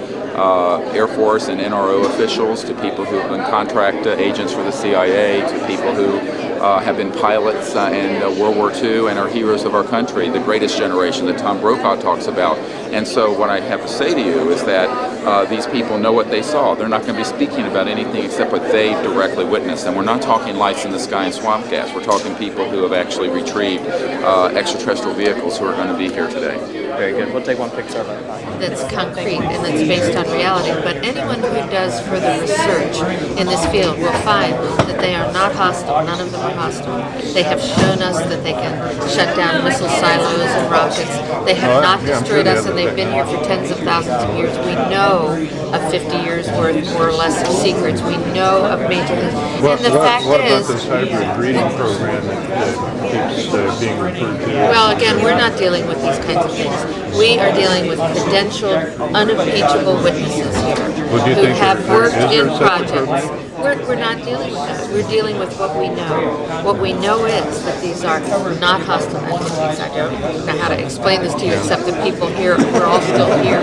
Air Force and NRO officials to people who have been contract agents for the CIA to people who have been pilots in World War II and are heroes of our country, the greatest generation that Tom Brokaw talks about. And so what I have to say to you is that these people know what they saw. They're not going to be speaking about anything except what they directly witnessed. And we're not talking lights in the sky and swamp gas. We're talking people who have actually retrieved extraterrestrial vehicles who are going to be here today. Very good. We'll take one picture of it. That's concrete and that's based on reality. But anyone who does further research in this field will find that they are not hostile. None of them are hostile. They have shown us that they can shut down missile silos and rockets. They have not destroyed us, and they've been here for tens of thousands of years. We know of 50 years worth, more or less, of secrets. We know of major things. And the fact what about is, this hybrid breeding program that keeps being referred to? well, again, we're not dealing with these kinds of things. We are dealing with credentialed, unimpeachable witnesses here who have worked in projects. We're not dealing with that. We're dealing with what we know. What we know is that these are not hostile entities. I don't know how to explain this to you except that people here, we're all still here.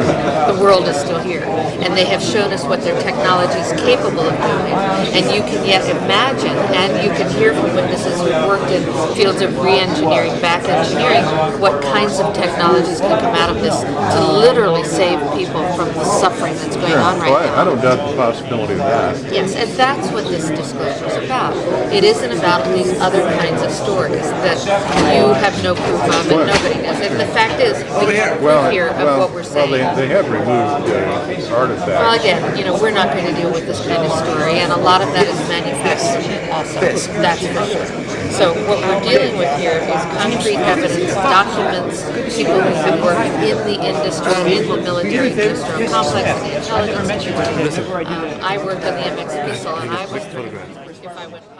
The world is still here. And they have shown us what their technology is capable of doing. And you can yet imagine, and you can hear from witnesses who've worked in fields of re-engineering, back engineering, what kinds of technologies can come out of this to literally save people from the suffering that's going on right now. I don't doubt the possibility of that. Yes, and that's what this disclosure is about. It isn't about these other kinds of stories that you have no proof of and nobody does. And the fact is, we have proof here of what we're saying. Well, they have removed artifacts. Well, again, we're not going to deal with this kind of story, and a lot of that is manufactured also. That's for sure. So what we're dealing with here is concrete evidence, documents, people who have worked in the industry, in the military industrial complex, in the intelligence industry. I worked on the MX missile, and I was, if I went